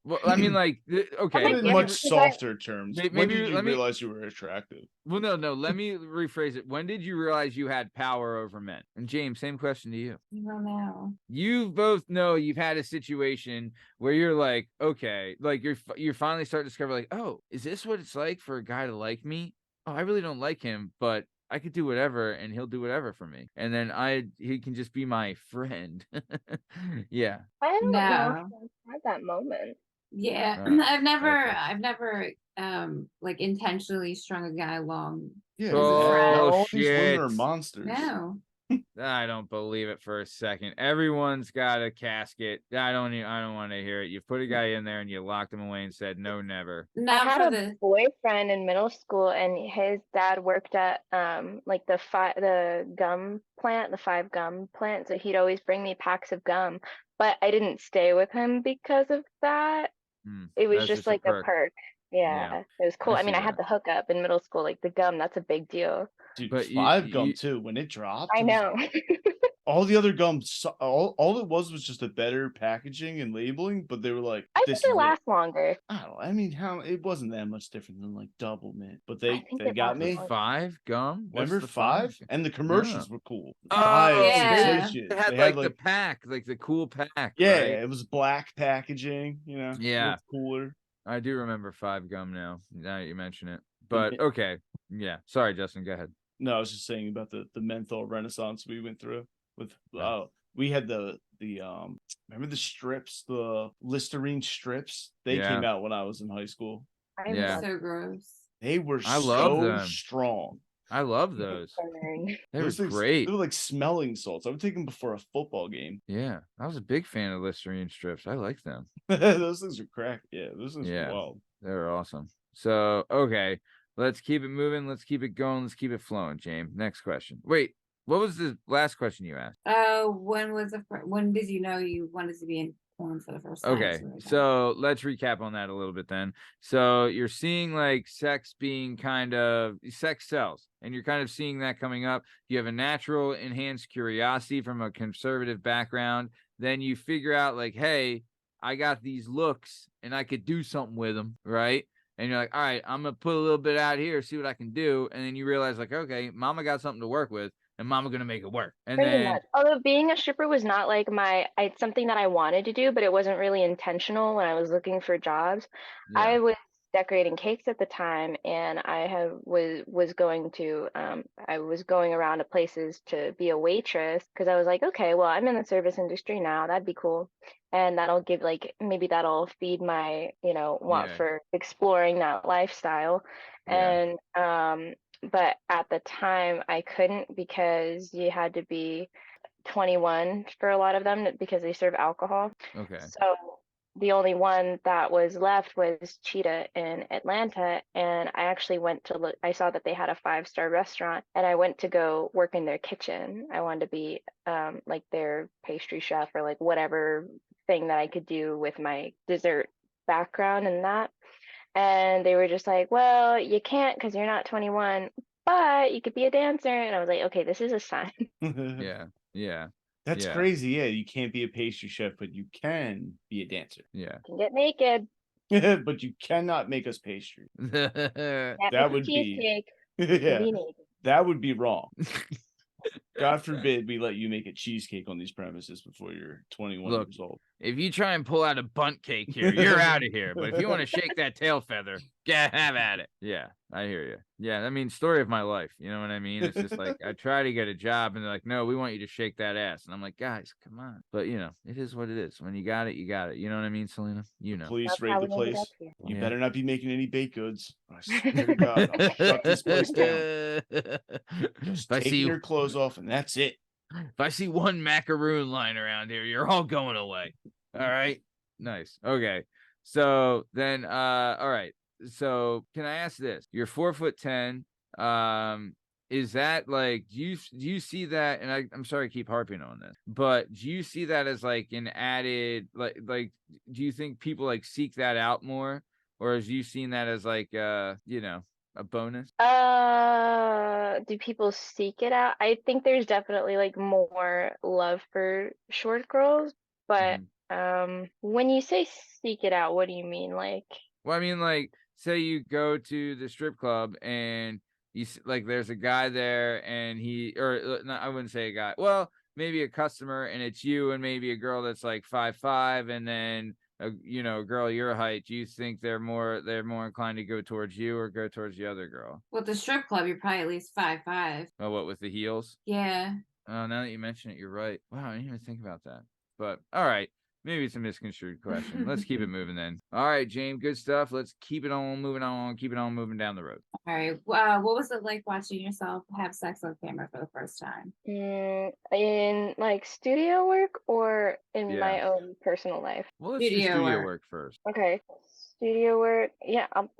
Well, I mean, like, okay, Put it like, in yeah, much because I- softer terms. Maybe When did you let me- realize you were attractive? well, no, let me rephrase it. When did you realize you had power over men? And James, same question to you. Well, now. You both know you've had a situation where you're like, okay, like you're finally starting to discover, like, oh, is this what it's like for a guy to like me? Oh, I really don't like him, but I could do whatever and he'll do whatever for me. And then he can just be my friend. Yeah. I don't know if No. I've had that moment. Yeah, Oh, I've never like intentionally strung a guy along. Yeah, Oh, man. oh, All these women are shit. monsters. No. I don't believe it for a second. Everyone's got a casket. I don't want to hear it. You put a guy in there and you locked him away and said no, never. I Not had for a the boyfriend in middle school, and his dad worked at like the 5 gum plant. So he'd always bring me packs of gum, but I didn't stay with him because of that. It was That's just a like a perk. Yeah, it was cool. I I mean, see I had that. the hookup in middle school, like the gum. That's a big deal. Dude, But you- 5 gum you- too. When it dropped, I it was- know. all the other gums, all it was just a better packaging and labeling. But they were like, I "This think they is it." last longer. I don't know. I mean, how it wasn't that much different than like double mint, but I think they it got lasts me. longer. 5 gum? What's Remember the 5? 5? And the commercials were cool. Oh, 5 yeah. sensation. It had They like the pack, like the cool pack. yeah, right? it was black packaging. You know, Yeah. looked cooler. I do remember 5 gum now that you mention it. But okay. Yeah. Sorry, Justin, go ahead. No, I was just saying about the menthol renaissance we went through with Yeah. we had the remember the strips, the Listerine strips? They Yeah. came out when I was in high school. I Yeah. love So gross. They were I love so them. strong. I love those. burn. They were Those things, great. they were like smelling salts. I would take them before a football game. Yeah, I was a big fan of Listerine strips. I like them. Those things are crack. Yeah, those things Yeah. are wild. They're awesome. So, okay, let's keep it moving. Let's keep it going. Let's keep it flowing, James. Next question. Wait, what was the last question you asked? When did you know you wanted to be in porn for the first time? Okay, so let's recap on that a little bit then. So you're seeing like sex being kind of sex sells, and you're kind of seeing that coming up. You have a natural enhanced curiosity from a conservative background. Then you figure out like, hey, I got these looks and I could do something with them, right? And you're like, all right, I'm gonna put a little bit out here, see what I can do. And then you realize like, okay, mama got something to work with, and mama gonna make it work. And Pretty then much. Although being a stripper was not like it's something that I wanted to do, but it wasn't really intentional when I was looking for jobs. yeah, I was decorating cakes at the time, and was going to I was going around to places to be a waitress because I was like, okay, well, I'm in the service industry now. That'd be cool. And that'll give like maybe that'll feed my, want Yeah. for exploring that lifestyle. Yeah. And but at the time I couldn't because you had to be 21 for a lot of them because they serve alcohol. okay, So the only one that was left was Cheetah in Atlanta, and I actually went to look. I saw that they had a 5-star restaurant, and I went to go work in their kitchen. I wanted to be like their pastry chef or like whatever thing that I could do with my dessert background and that. And they were just like, well, you can't because you're not 21, but you could be a dancer. And I was like, okay, this is a sign. yeah, yeah, That's yeah. crazy. Yeah, you can't be a pastry chef, but you can be a dancer. yeah. You can get naked. But you cannot make us pastry. Can't That make a would be- cheesecake. You can Yeah, be naked. that would be wrong. God forbid we let you make a cheesecake on these premises before you're 21 Look. years old. If you try and pull out a bunt cake here, you're out of here. But if you want to shake that tail feather, have at it. Yeah, I hear you. Yeah, I mean, story of my life. You know what I mean? It's just like I try to get a job, and they're like, "No, we want you to shake that ass." And I'm like, "Guys, come on." But it is what it is. When you got it, you got it. You know what I mean, Selena? You know. Police That's raid how the we ended place. up here. You Yeah. better not be making any baked goods. I swear to God, I'll shut this place down. Just If I taking see your clothes off, and that's it. If I see one macaroon lying around here, you're all going away. All right. Nice. Okay. So then all right. So can I ask this? You're 4'10". Is that like do you see that, and I'm sorry to keep harping on this, but do you see that as like an added like do you think people like seek that out more, or have you seen that as like a bonus? Do people seek it out? I think there's definitely like more love for short girls, but when you say seek it out, what do you mean? Like, Well, I mean, like, say you go to the strip club and like there's a guy there and no, I wouldn't say a guy. Well, maybe a customer, and it's you and maybe a girl that's like 5'5", and then a girl your height. Do you think they're more inclined to go towards you or go towards the other girl? Well, at the strip club, you're probably at least 5'5". Oh, what with the heels? Yeah. Oh, now that you mention it, you're right. Wow, I didn't even think about that. But all right. Maybe it's a misconstrued question. Let's keep it moving then. All right, James, good stuff. Let's keep it on moving on. Keep it on moving down the road. All right. What was it like watching yourself have sex on camera for the first time? in like studio work or in my own personal life? Well, let's do Studio studio work. work first. Okay, studio work. Yeah, I'll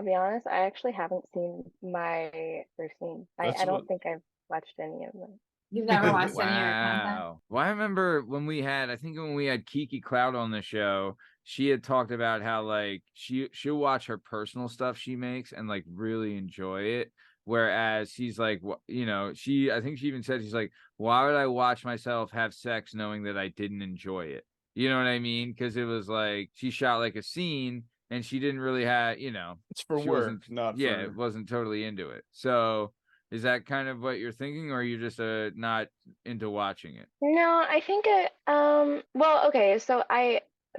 be honest. I actually haven't seen my first scene. I That's don't what- think I've watched any of them. You've never watched any of your content? Wow. Well, I remember when we had Kiki Cloud on the show, she had talked about how like she'll watch her personal stuff she makes and like really enjoy it. Whereas she's like, I think she even said, she's like, why would I watch myself have sex knowing that I didn't enjoy it? You know what I mean? Because it was like she shot like a scene and she didn't really have, It's for she work, wasn't- not yeah, for. it wasn't totally into it. So is that kind of what you're thinking, or are you just not into watching it? No, I think well, okay, so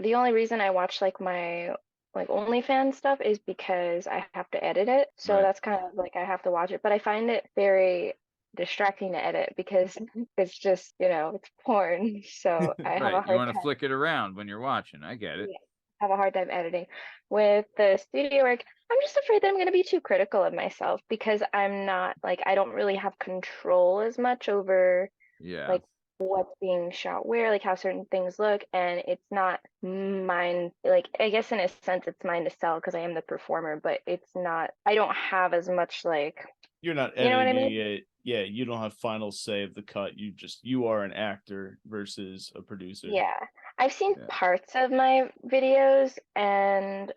the only reason I watch like my like OnlyFans stuff is because I have to edit it. So Right. that's kind of like I have to watch it, but I find it very distracting to edit because it's just, it's porn. So I have Right. a You hard want to time. flick it around when you're watching. I get it. Yeah. have a hard time editing. With the studio work, I'm just afraid that I'm going to be too critical of myself because I'm not like I don't really have control as much over Yeah. like what's being shot where, like how certain things look, and it's not mine. Like I guess in a sense it's mine to sell because I am the performer, but it's not. I don't have as much like You're not you know what I editing mean? it. Yeah, you don't have final say of the cut. You are an actor versus a producer. Yeah. I've seen Yeah. parts of my videos and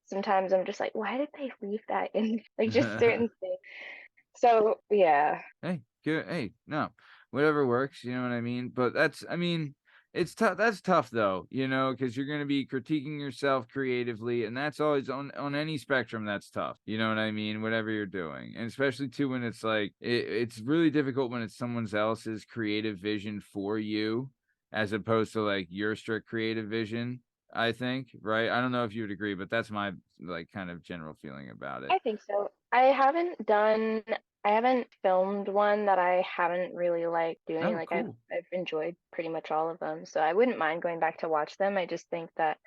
sometimes I'm just like, why did they leave that in? Like just certain things. So yeah. Hey, good. Hey, no, whatever works. You know what I mean? But I mean, it's tough. That's tough though, because you're going to be critiquing yourself creatively, and that's always on any spectrum. That's tough. You know what I mean? Whatever you're doing, and especially too when it's like it's really difficult when it's someone else's creative vision for you, as opposed to like your strict creative vision. I think, right? I don't know if you would agree, but that's my like kind of general feeling about it. I think so. I haven't filmed one that I haven't really liked doing. Oh, Like cool. I've enjoyed pretty much all of them. So I wouldn't mind going back to watch them. I just think that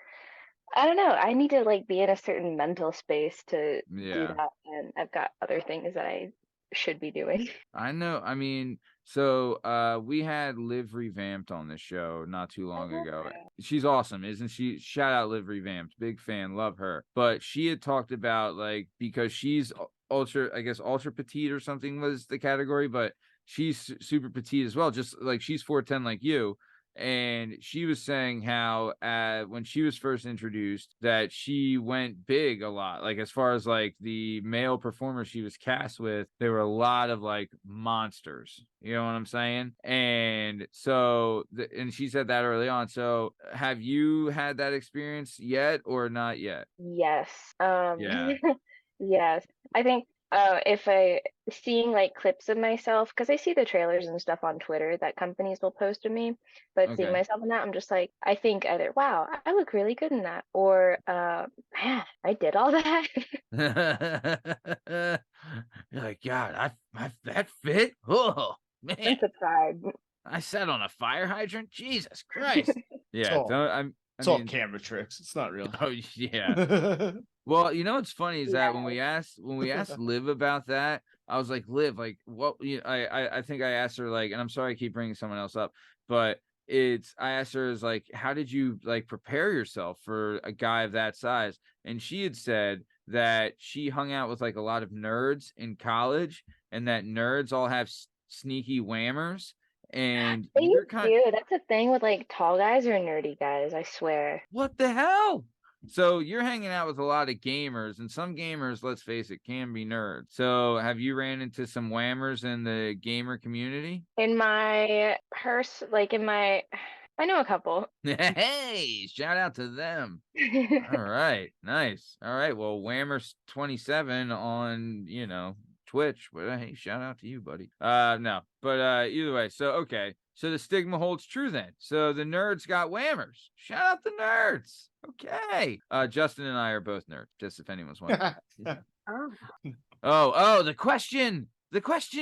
I don't know. I need to like be in a certain mental space to do Yeah. that, and I've got other things that I should be doing. I know. I mean, so we had Liv Revamped on this show not too long ago. She's awesome, isn't she? Shout out Liv Revamped. Big fan, love her. But she had talked about like because she's ultra, I guess ultra petite or something was the category, but she's super petite as well, just like she's 4'10" like you. And she was saying how when she was first introduced that she went big a lot, like as far as like the male performers she was cast with, there were a lot of like monsters, you know what I'm saying? And so and she said that early on. So have you had that experience yet or not yet? Yes. Yeah. Yes. I think if I seeing like clips of myself, because I see the trailers and stuff on Twitter that companies will post of me, but seeing Okay. myself in that, I'm just like, I think either, wow, I look really good in that, or man, I did all that. You're like, God, that fit? Oh man. Sense of pride. I sat on a fire hydrant. Jesus Christ. Yeah, all- I It's all mean, camera tricks. It's not real. oh yeah. Well, what's funny is that Yeah. when we asked Liv about that, I was like, Liv, like what? I think I asked her like, and I'm sorry I keep bringing someone else up, but I asked her is like, how did you like prepare yourself for a guy of that size? And she had said that she hung out with like a lot of nerds in college, and that nerds all have sneaky whammers. And They you're kind do. That's a thing with like tall guys or nerdy guys, I swear. what the hell? So you're hanging out with a lot of gamers, and some gamers, let's face it, can be nerds. So have you ran into some whammers in the gamer community? In my I know a couple. Hey, shout out to them. All right, nice. All right, well, Whammer27 on Twitch, but hey, shout out to you, buddy. No, but either way, so okay. So the stigma holds true then. So the nerds got whammers. Shout out the nerds. Okay. Justin and I are both nerds, just if anyone's wondering. Oh. Oh, the question,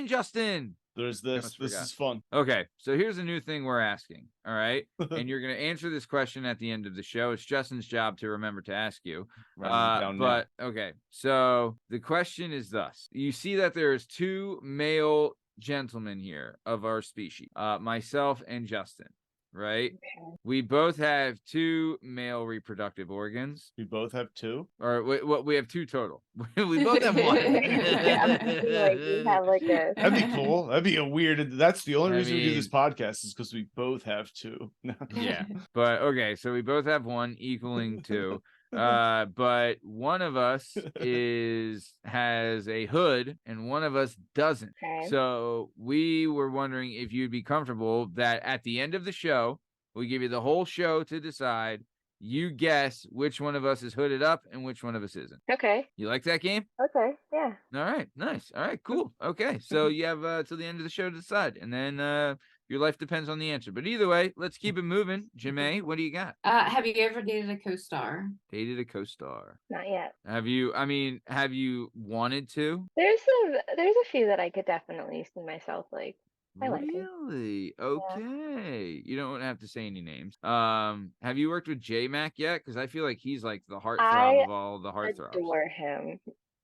Justin. There's this. This forgot. is fun. Okay, so here's a new thing we're asking. All right, and you're gonna answer this question at the end of the show. It's Justin's job to remember to ask you. Down Okay, so the question is thus: you see that there's two male gentlemen here of our species, myself and Justin. Right? Okay. We both have two male reproductive organs. We both have two. Or we have two total. We both have one. I'm thinking, like we have like a That'd be cool. That'd be a weird. That's the only I reason we do this mean- podcast is because we both have two. Yeah, but okay, so we both have one equaling two. But one of us has a hood and one of us doesn't. Okay. So we were wondering if you'd be comfortable that at the end of the show, we give you the whole show to decide. You guess which one of us is hooded up and which one of us isn't. Okay. You like that game? Okay. Yeah. All right, nice. All right, cool. Okay, so you have till the end of the show to decide, and then your life depends on the answer. But either way, let's keep it moving. Jamae, what do you got? Have you ever dated a co-star? Dated a co-star. Not yet. Have you? I mean, have you wanted to? There's a few that I could definitely see myself like I like him. Really? Okay. You don't have to say any names. Have you worked with J-Mac yet? Because I feel like he's like the heartthrob I of all the heartthrobs. adore him.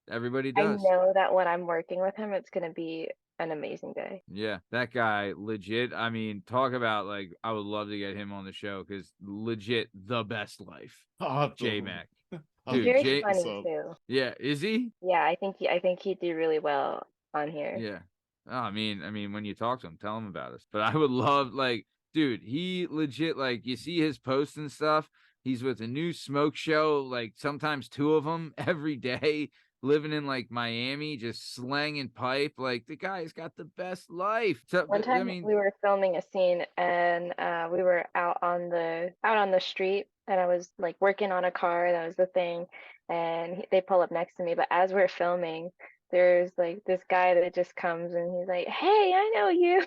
Everybody I does. know that when I'm working with him, it's gonna be an amazing day. Yeah, that guy, legit. I mean, talk about like, I would love to get him on the show because legit the best life. J-Mac. He's Dude, very funny so- too. Yeah, is he? Yeah, I think he'd do really well on here. Yeah. Oh, I mean, when you talk to him, tell him about us. But I would love, like, dude, he legit, like, you see his posts and stuff. He's with a new smoke show, like sometimes 2 of them every day, living in like Miami, just slanging pipe. Like, the guy's got the best life. So, One time I mean, we were filming a scene and we were out on the street and I was like working on a car, that was the thing, and they pull up next to me, but as we're filming, there's like this guy that just comes and he's like, "Hey, I know you."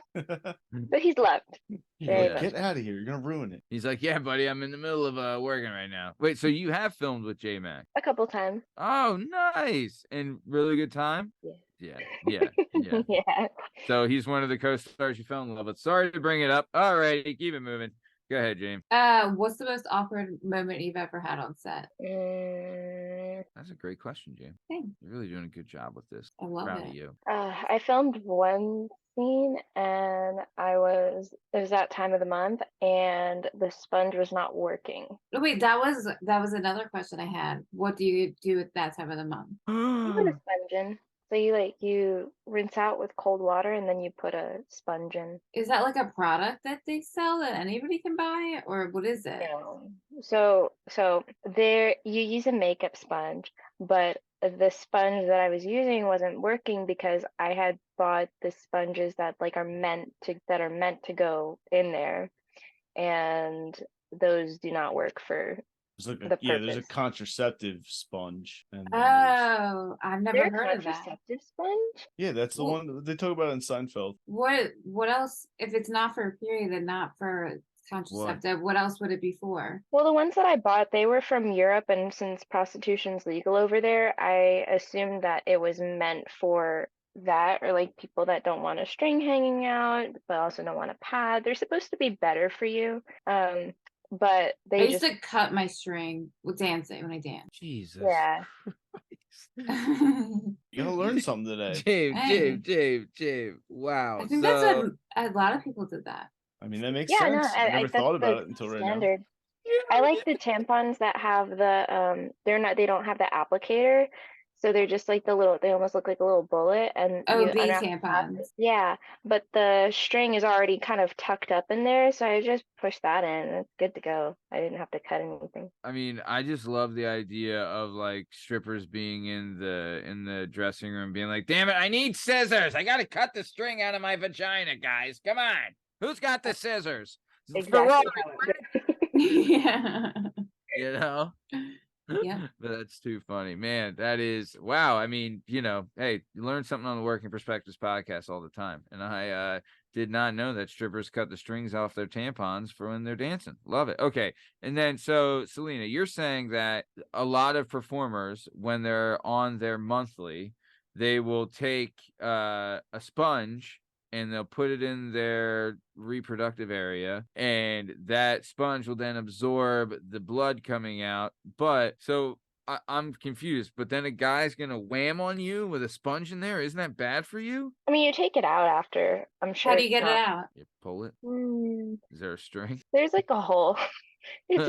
But he's left. Very Yeah. Get out of here. You're going to ruin it. he's like, yeah, buddy, I'm in the middle of working right now. Wait, so you have filmed with J-Mac? A couple times. Oh, nice. And really good time? Yeah. Yeah. Yeah. So he's one of the co-stars you fell in love with. Sorry to bring it up. All righty, keep it moving. Go ahead, James. What's the most awkward moment you've ever had on set? That's a great question, James. Thanks. You're really doing a good job with this. I love Proud it. of you. I filmed one scene and it was that time of the month and the sponge was not working. Oh, wait, that was another question I had. What do you do at that time of the month? You put a sponge in. So you rinse out with cold water and then you put a sponge in. Is that like a product that they sell that anybody can buy, or what is it? No. So there you use a makeup sponge, but the sponge that I was using wasn't working because I had bought the sponges that are meant to go in there, and those do not work for There's like the there's a purpose. contraceptive sponge. And then there's- Oh, I've Is never there a heard of that. contraceptive sponge? yeah, that's the Well- one that they talk about in Seinfeld. What else? If it's not for a period and not for contraceptive, what else would it be for? Well, the ones that I bought, they were from Europe, and since prostitution's legal over there, I assumed that it was meant for that, or like people that don't want a string hanging out, but also don't want a pad. They're supposed to be better for you. But I they used just, to cut my string with dancing when I dance. Jesus. yeah. You gotta learn something today. James. Wow. I think so, that's a lot of people did that. I mean, that makes Yeah, no, sense. I never that's thought about the it until right now. standard. I like the tampons that have the they don't have the applicator, so they're just like they almost look like a little bullet, and Oh, you bee unwrap the tampons. plastic. Yeah, but the string is already kind of tucked up in there, so I just push that in and it's good to go. I didn't have to cut anything. I mean, I just love the idea of like strippers being in the dressing room being like, damn it, I need scissors. I gotta cut the string out of my vagina, guys. Come on. Who's got the scissors? Exactly Ferrari, how it goes. Yeah. you know? Yeah. But that's too funny, man. That is wow. I mean, hey, you learn something on the Working Perspectives podcast all the time, and I did not know that strippers cut the strings off their tampons for when they're dancing. Love it. Okay, and then so Selena, you're saying that a lot of performers, when they're on their monthly, they will take a sponge and they'll put it in their reproductive area, and that sponge will then absorb the blood coming out. But so I'm confused, but then a guy's gonna wham on you with a sponge in there. Isn't that bad for you? I mean, you take it out after. I'm sure. How do you it's get it not- out? You pull it. Mm, Is there a string? there's like a hole. It's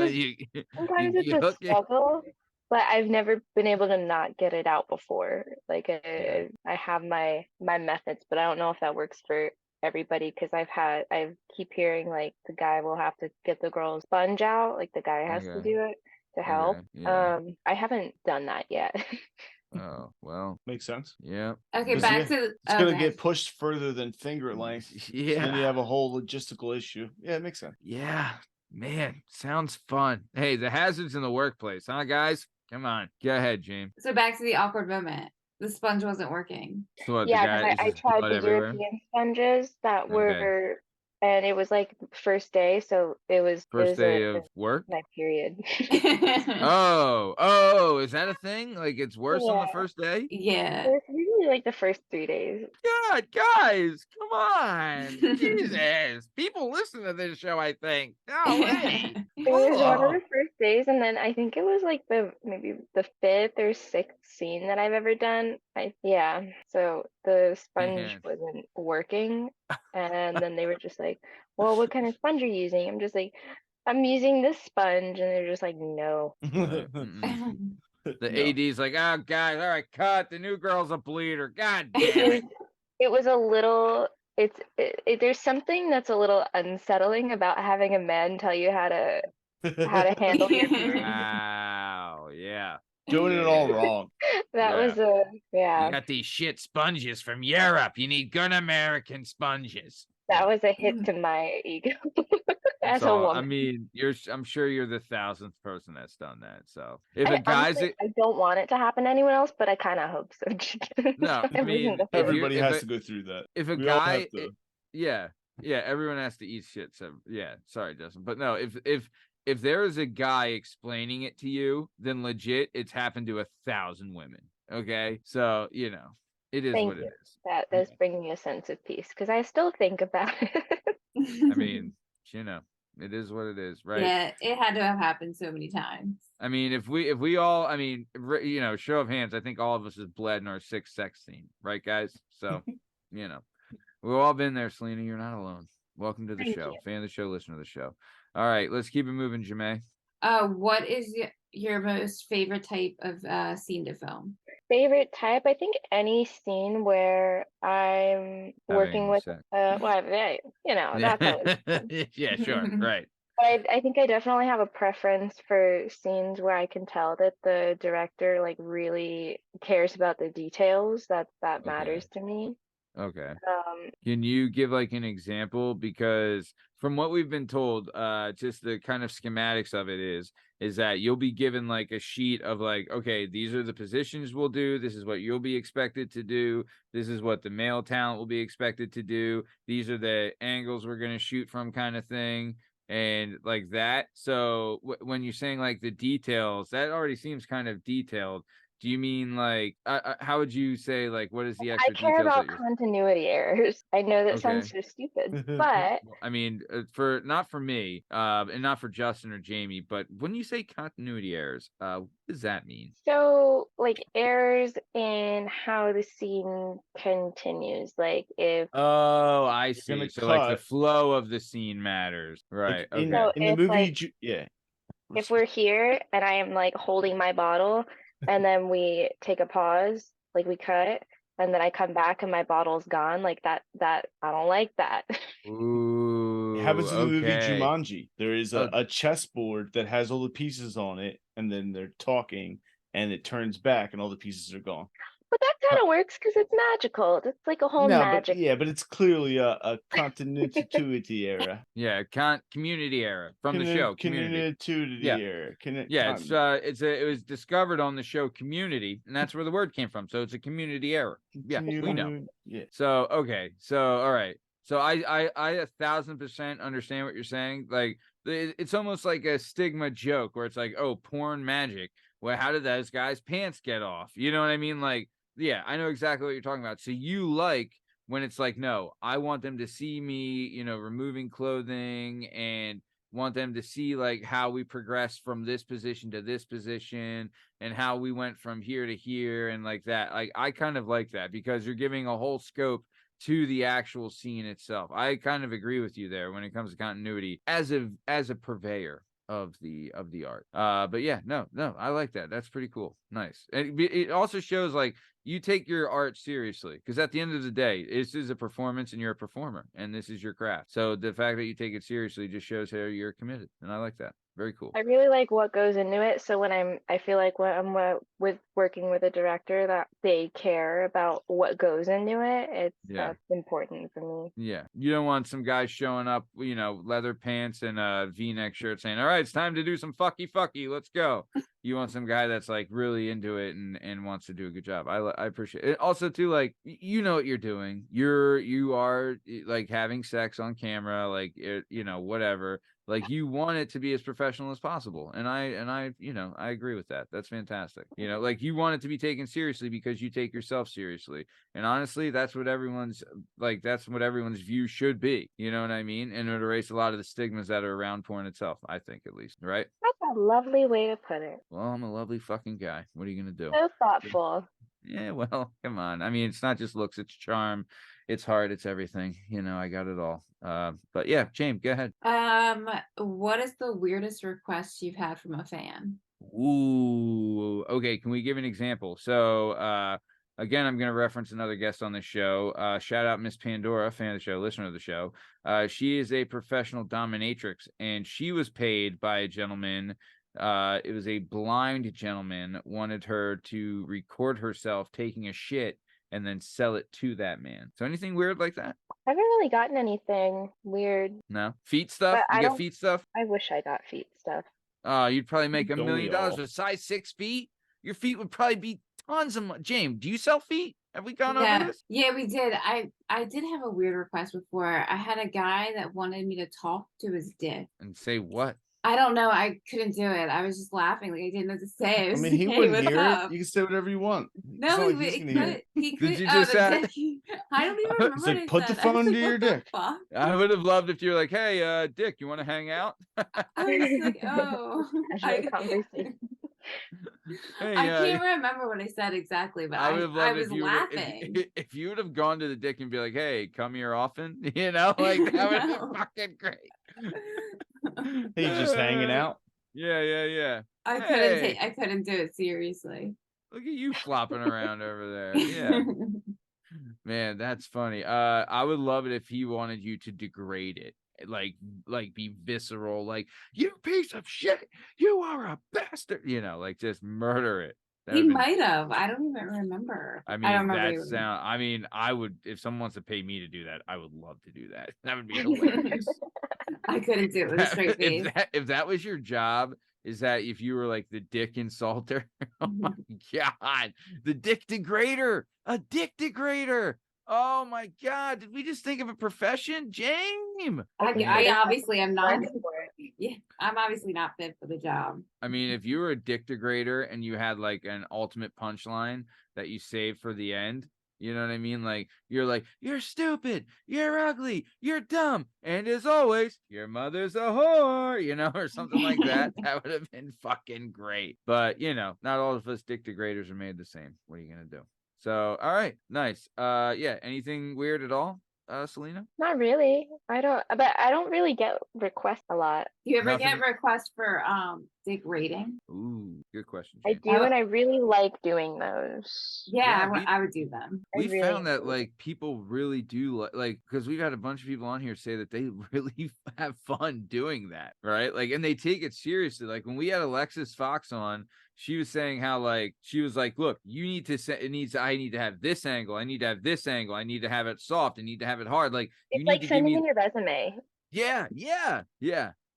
just sometimes it's a hook it. struggle, but I've never been able to not get it out before. Like Yeah. I have my methods, but I don't know if that works for everybody because I keep hearing like the guy will have to get the girl's sponge out, like the guy has to Okay. do it to help. Okay, yeah. I haven't done that yet. Oh well, Makes sense. yeah, Okay, Because, back yeah, to It's gonna okay. get pushed further than finger length. And then you yeah, have a whole logistical issue. Yeah, it makes sense. yeah. Man, sounds fun. Hey, the hazards in the workplace, huh, guys? Come on, go ahead, James. So back to the awkward moment. The sponge wasn't working. So what, Yeah, the guy because is I just tried blood the everywhere? European sponges that Okay. were, and it was like first day, so it was First day a- of work? my period. Oh, is that a thing? Like it's worse on the Yeah. first day? Yeah. It's really Probably like the first 3 days. God, guys, come on. Jesus. People listen to this show, I think. Golly. It was one of Oh. the first days, and then I think it was like maybe the 5th or 6th scene that I've ever done. Yeah. So the sponge Man. wasn't working, and then they were just like, "Well, what kind of sponge are you using?" I'm just like, "I'm using this sponge," and they're just like, "No." Right. Mm-mm. The No. AD's like, oh, guys, all right, cut. The new girl's a bleeder. God It damn was it. it was a little. There's something that's a little unsettling about having a man tell you how to handle your period. Wow. Yeah. Doing it all wrong. That Yeah. was You yeah. got these shit sponges from Europe. You need good American sponges. That was a hit to my ego as a So, woman. I mean, I'm sure you're the 1,000th person that's done that. So if a I, guy's honestly, I don't want it to happen to anyone else, but I kind of hope so. no, I I'm mean, losing the if fight. you Everybody if has a, to go through that. if a We all guy, have to. yeah, everyone has to eat shit. So yeah, sorry, Justin, but no, if there is a guy explaining it to you, then legit, it's happened to 1,000 women. Okay, so you know, it is Thank what you. it is. That's bringing me a sense of peace because I still think about it. I mean, you know, it is what it is, right? Yeah, it had to have happened so many times. I mean, if we all, I mean, you know, show of hands, I think all of us has bled in our 6th sex scene, right, guys? So, you know, we've all been there, Selena. You're not alone. Welcome to the Thank show. you. Fan of the show, listener of the show. All right, let's keep it moving, Jamae. What is your most favorite type of scene to film? Favorite type? I think any scene where I'm working Having with, sex. you know, that's always. Yeah, sure, right. But I think I definitely have a preference for scenes where I can tell that the director like really cares about the details. That matters to me. Okay. Um, Can you give like an example? Because from what we've been told, just the kind of schematics of it is that you'll be given like a sheet of like, okay, these are the positions we'll do. This is what you'll be expected to do. This is what the male talent will be expected to do. These are the angles we're going to shoot from, kind of thing. And like that. So when you're saying like the details, that already seems kind of detailed. Do you mean like how would you say like what is the I extra care details about that you're continuity errors. I know that okay? sounds so stupid, but Well, I mean, for not for me, and not for Justin or Jamie, but when you say continuity errors, what does that mean? so like errors in how the scene continues. Like if Oh, I You're see. gonna So like the cut. flow of the scene matters, right? Like in, Okay. so in the if movie, like yeah. if we're here and I am like holding my bottle and then we take a pause, like we cut, and then I come back and my bottle's gone, like that I don't like that. Ooh, It happens in the movie okay. Jumanji. There is Oh, a chessboard that has all the pieces on it, and then they're talking, and it turns back, and all the pieces are gone. But that kind of works because it's magical. It's like a whole No, but magic. yeah, but it's clearly a continuity error. yeah, community error from the show, Community. Continuity Yeah. error. Yeah, it was discovered on the show Community, and that's where the word came from. So it's a community error. Yeah, we know. Yeah. So okay, so all right. So I 1,000% understand what you're saying. Like it's almost like a stigma joke where it's like, oh, porn magic. Well, how did those guys' pants get off? You know what I mean? Like, yeah, I know exactly what you're talking about. So you like when it's like, no, I want them to see me, you know, removing clothing and want them to see like how we progressed from this position to this position and how we went from here to here and like that. Like I kind of like that because you're giving a whole scope to the actual scene itself. I kind of agree with you there when it comes to continuity as a purveyor of the art. But yeah, no, I like that. That's pretty cool. Nice. And it also shows like you take your art seriously because at the end of the day, this is a performance and you're a performer and this is your craft. So the fact that you take it seriously just shows how you're committed. And I like that. Very cool. I really like what goes into it. So when I feel like when I'm with working with a director that they care about what goes into it, that's important for me. Yeah. You don't want some guy showing up, you know, leather pants and a V-neck shirt saying, all right, it's time to do some fucky. Let's go. You want some guy that's like really into it and wants to do a good job. I appreciate it. Also too, like, you know what you're doing. You are like having sex on camera, like, you know, whatever. Like you want it to be as professional as possible. And I, you know, I agree with that. That's fantastic. You know, like you want it to be taken seriously because you take yourself seriously. And honestly, that's what everyone's view should be. You know what I mean? And it would erase a lot of the stigmas that are around porn itself, I think, at least. Right? That's a lovely way to put it. Well, I'm a lovely fucking guy. What are you gonna do? So thoughtful. Yeah, well, come on. I mean, it's not just looks, it's charm, it's heart, it's everything. You know, I got it all. But yeah, James, go ahead. What is the weirdest request you've had from a fan? Ooh, okay. Can we give an example? So, again, I'm going to reference another guest on the show. Shout out Miss Pandora, fan of the show, listener of the show. She is a professional dominatrix, and she was paid by a gentleman. It was a blind gentleman, wanted her to record herself taking a shit and then sell it to that man. So anything weird like that? I haven't really gotten anything weird. No? Feet stuff? But I You get don't- feet stuff? I wish I got feet stuff. You'd probably make $1 Don't we million all? with size 6 feet. Your feet would probably be tons of money. James, do you sell feet? Have we gone over this? Yeah, we did. I did have a weird request before. I had a guy that wanted me to talk to his dick. And say what? I don't know. I couldn't do it. I was just laughing. Like I didn't know what to say. I was mean, like, he "Hey, wouldn't what's hear up?" it. You can say whatever you want. It's No, not like he, he's he gonna hear it. could. He could. Did you oh, just the ask- dick. I don't even remember It's what like, I put the said. I was phone like, to your "What the dick." fuck?" I would have loved if you were like, hey, Dick, you want to hang out? I was like, oh. Casual conversation. Hey, I can't remember what I said exactly, but I would have loved was if you laughing. if you would have gone to the Dick and be like, hey, come here often. You know, like that would have No. been fucking great. Hey, just hanging out. Yeah. I Hey. couldn't do it seriously. Look at you flopping around over there. Yeah. Man, that's funny. I would love it if he wanted you to degrade it. Like be visceral, like, you piece of shit, you are a bastard, you know, like just murder it. That He would've been- might have. I don't even remember. I I mean, don't remember. that even- sound. I mean, I would, if someone wants to pay me to do that, I would love to do that. That would be hilarious. I couldn't do it with a straight face. if that was your job, is that if you were like the dick insulter? Oh my god, the dick degrader, a dick degrader. Oh my god, did we just think of a profession, James? I obviously am not. Learning for it. Yeah, I'm obviously not fit for the job. I mean, if you were a dick degrader and you had like an ultimate punchline that you saved for the end, you know what I mean? Like, you're stupid, you're ugly, you're dumb, and as always, your mother's a whore, you know, or something like that. That would have been fucking great. But, you know, not all of us dick degraders are made the same. What are you going to do? So, all right, nice. Yeah, anything weird at all, Selena? Not really. I don't really get requests a lot. Do you ever Nothing- get requests for dick rating? Ooh, good question. I James. do, and I really like doing those. Yeah, Yeah, I would do them. I We really found that do. like people really do like because we've had a bunch of people on here say that they really have fun doing that, right? Like, and they take it seriously. Like when we had Alexis Fox on, she was saying how like she was like, look, you need to say I need to have this angle, I need to have this angle, I need to have it soft, I need to have it hard. Like you It's need like to give sending me in your resume. yeah.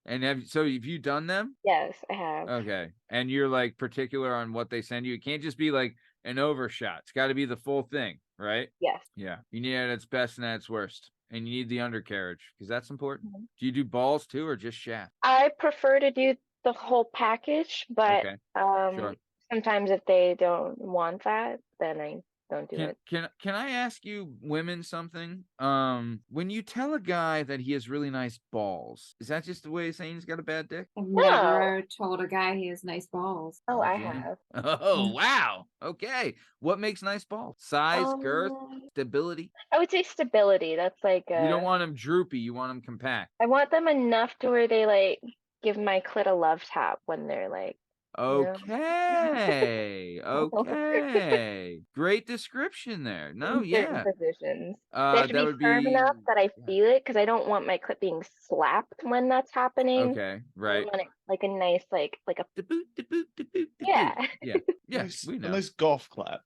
And have you done them? Yes, I have. Okay. And you're like particular on what they send you. It can't just be like an overshot. It's got to be the full thing, right? Yes. Yeah. You need it at its best and at its worst. And you need the undercarriage because that's important. Mhm. Do you do balls too or just shaft? I prefer to do the whole package, but Okay. um Sure. sometimes if they don't want that, then I don't do it. Can I ask you women something? When you tell a guy that he has really nice balls, is that just the way of saying he's got a bad dick? I've No. never told a guy he has nice balls. Oh, I Okay. have. Oh, wow. Okay. What makes nice balls? Size, girth, stability? I would say stability. That's like You don't want them droopy. You want them compact. I want them enough to where they like give my clit a love tap when they're like, Okay. Okay. Great description there. No, in certain yeah. positions. They have to That be would firm enough that I yeah. feel it because I don't want my clit being slapped when that's happening. Okay, I right. want it like a nice like a Da-boot, da-boot, da-boot, da-boot. yeah. Yeah. Yeah, Nice, we a know. nice golf clap.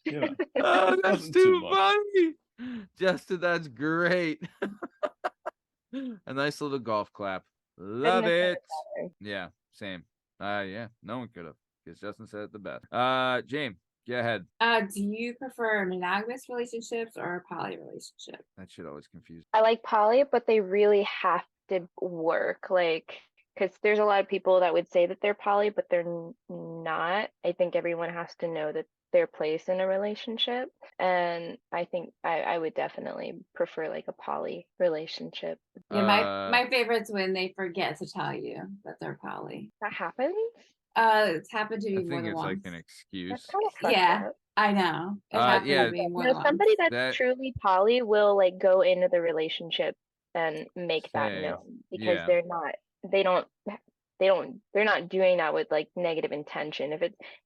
Yeah. Oh, that's Nothing too too much. funny. Justin, that's great. A nice little golf clap. Love Couldn't have said it. better. Yeah, same. Yeah, no one could have because Justin said it the best. James, Go ahead. Do you prefer monogamous relationships or poly relationships? That should always confuse. I like poly, but they really have to work. Like, because there's a lot of people that would say that they're poly, but they're not. I think everyone has to know that their place in a relationship. And I think I would definitely prefer like a poly relationship. Yeah, my favorite's when they forget to tell you that they're poly. That happens? It's happened to I me more think than it's like once. an excuse. That's kind of fucked Yeah, up. I know. It happened yeah, to me more No, than somebody once. that's truly poly will like go into the relationship and make that Say, known because yeah. they're not doing that with like negative intention.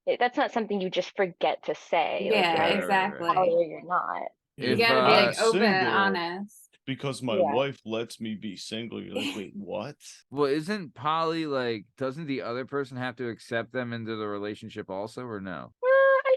If that's not something you just forget to say. Like Yeah, Right, you're exactly. poly or you're not. You If, gotta be I'm like open and single honest. because my Yeah. wife lets me be single. You're like, wait, what? Well, isn't poly like, doesn't the other person have to accept them into the relationship also, or no? I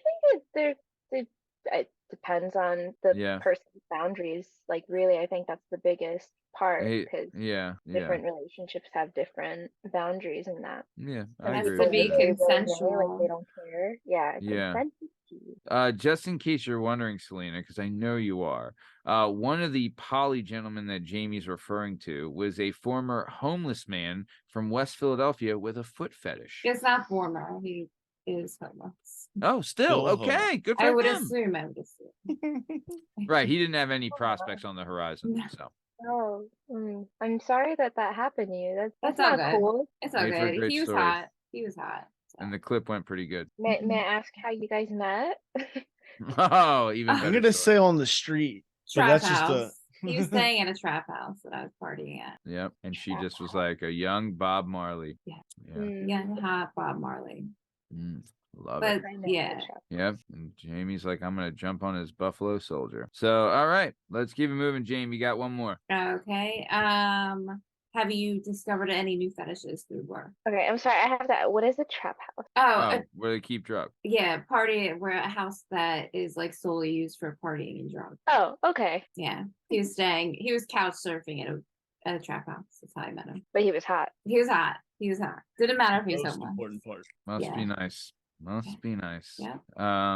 think it depends on the Yeah. person's boundaries. Like really, I think that's the biggest part Hey, because yeah. different relationships have different boundaries in that. Yeah, Some I Has agree people to with be that. really willy-nilly, like consensual. they don't care. Yeah, Yeah. consent is key. Just in case you're wondering, Selena, because I know you are, one of the poly gentlemen that Jamie's referring to was a former homeless man from West Philadelphia with a foot fetish. It's not former. He is homeless. Oh, still Still okay. homeless. Good for I would him. assume. I would assume. Right, he didn't have any prospects on the horizon. No. So Oh, I'm sorry that happened to you. That's all not good. cool. It's all Made for a good. great He was story. hot. He was hot. So. And the clip went pretty good. May I ask how you guys met? Oh, even I'm better. I'm gonna story. say on the street, but Trap that's house. just He was staying in a trap house that I was partying at. Yep, and she just was like a young Bob Marley. Yeah. Yeah. Young hot Bob Marley. Love But it. I know yeah. the shop. Yep. And Jamie's like, I'm gonna jump on his Buffalo Soldier. So, all right, let's keep it moving. Jamie, you got one more. Okay. Have you discovered any new fetishes through work? Okay, I'm sorry. I have that. What is a trap house? Oh, where they keep drugs. Yeah, where a house that is like solely used for partying and drugs. Oh, okay. Yeah. He was couch surfing at a trap house. That's how I met him. But he was hot. He was hot. Didn't matter if he was most homeless. important part. Must Yeah. be nice. Must be nice. Yeah.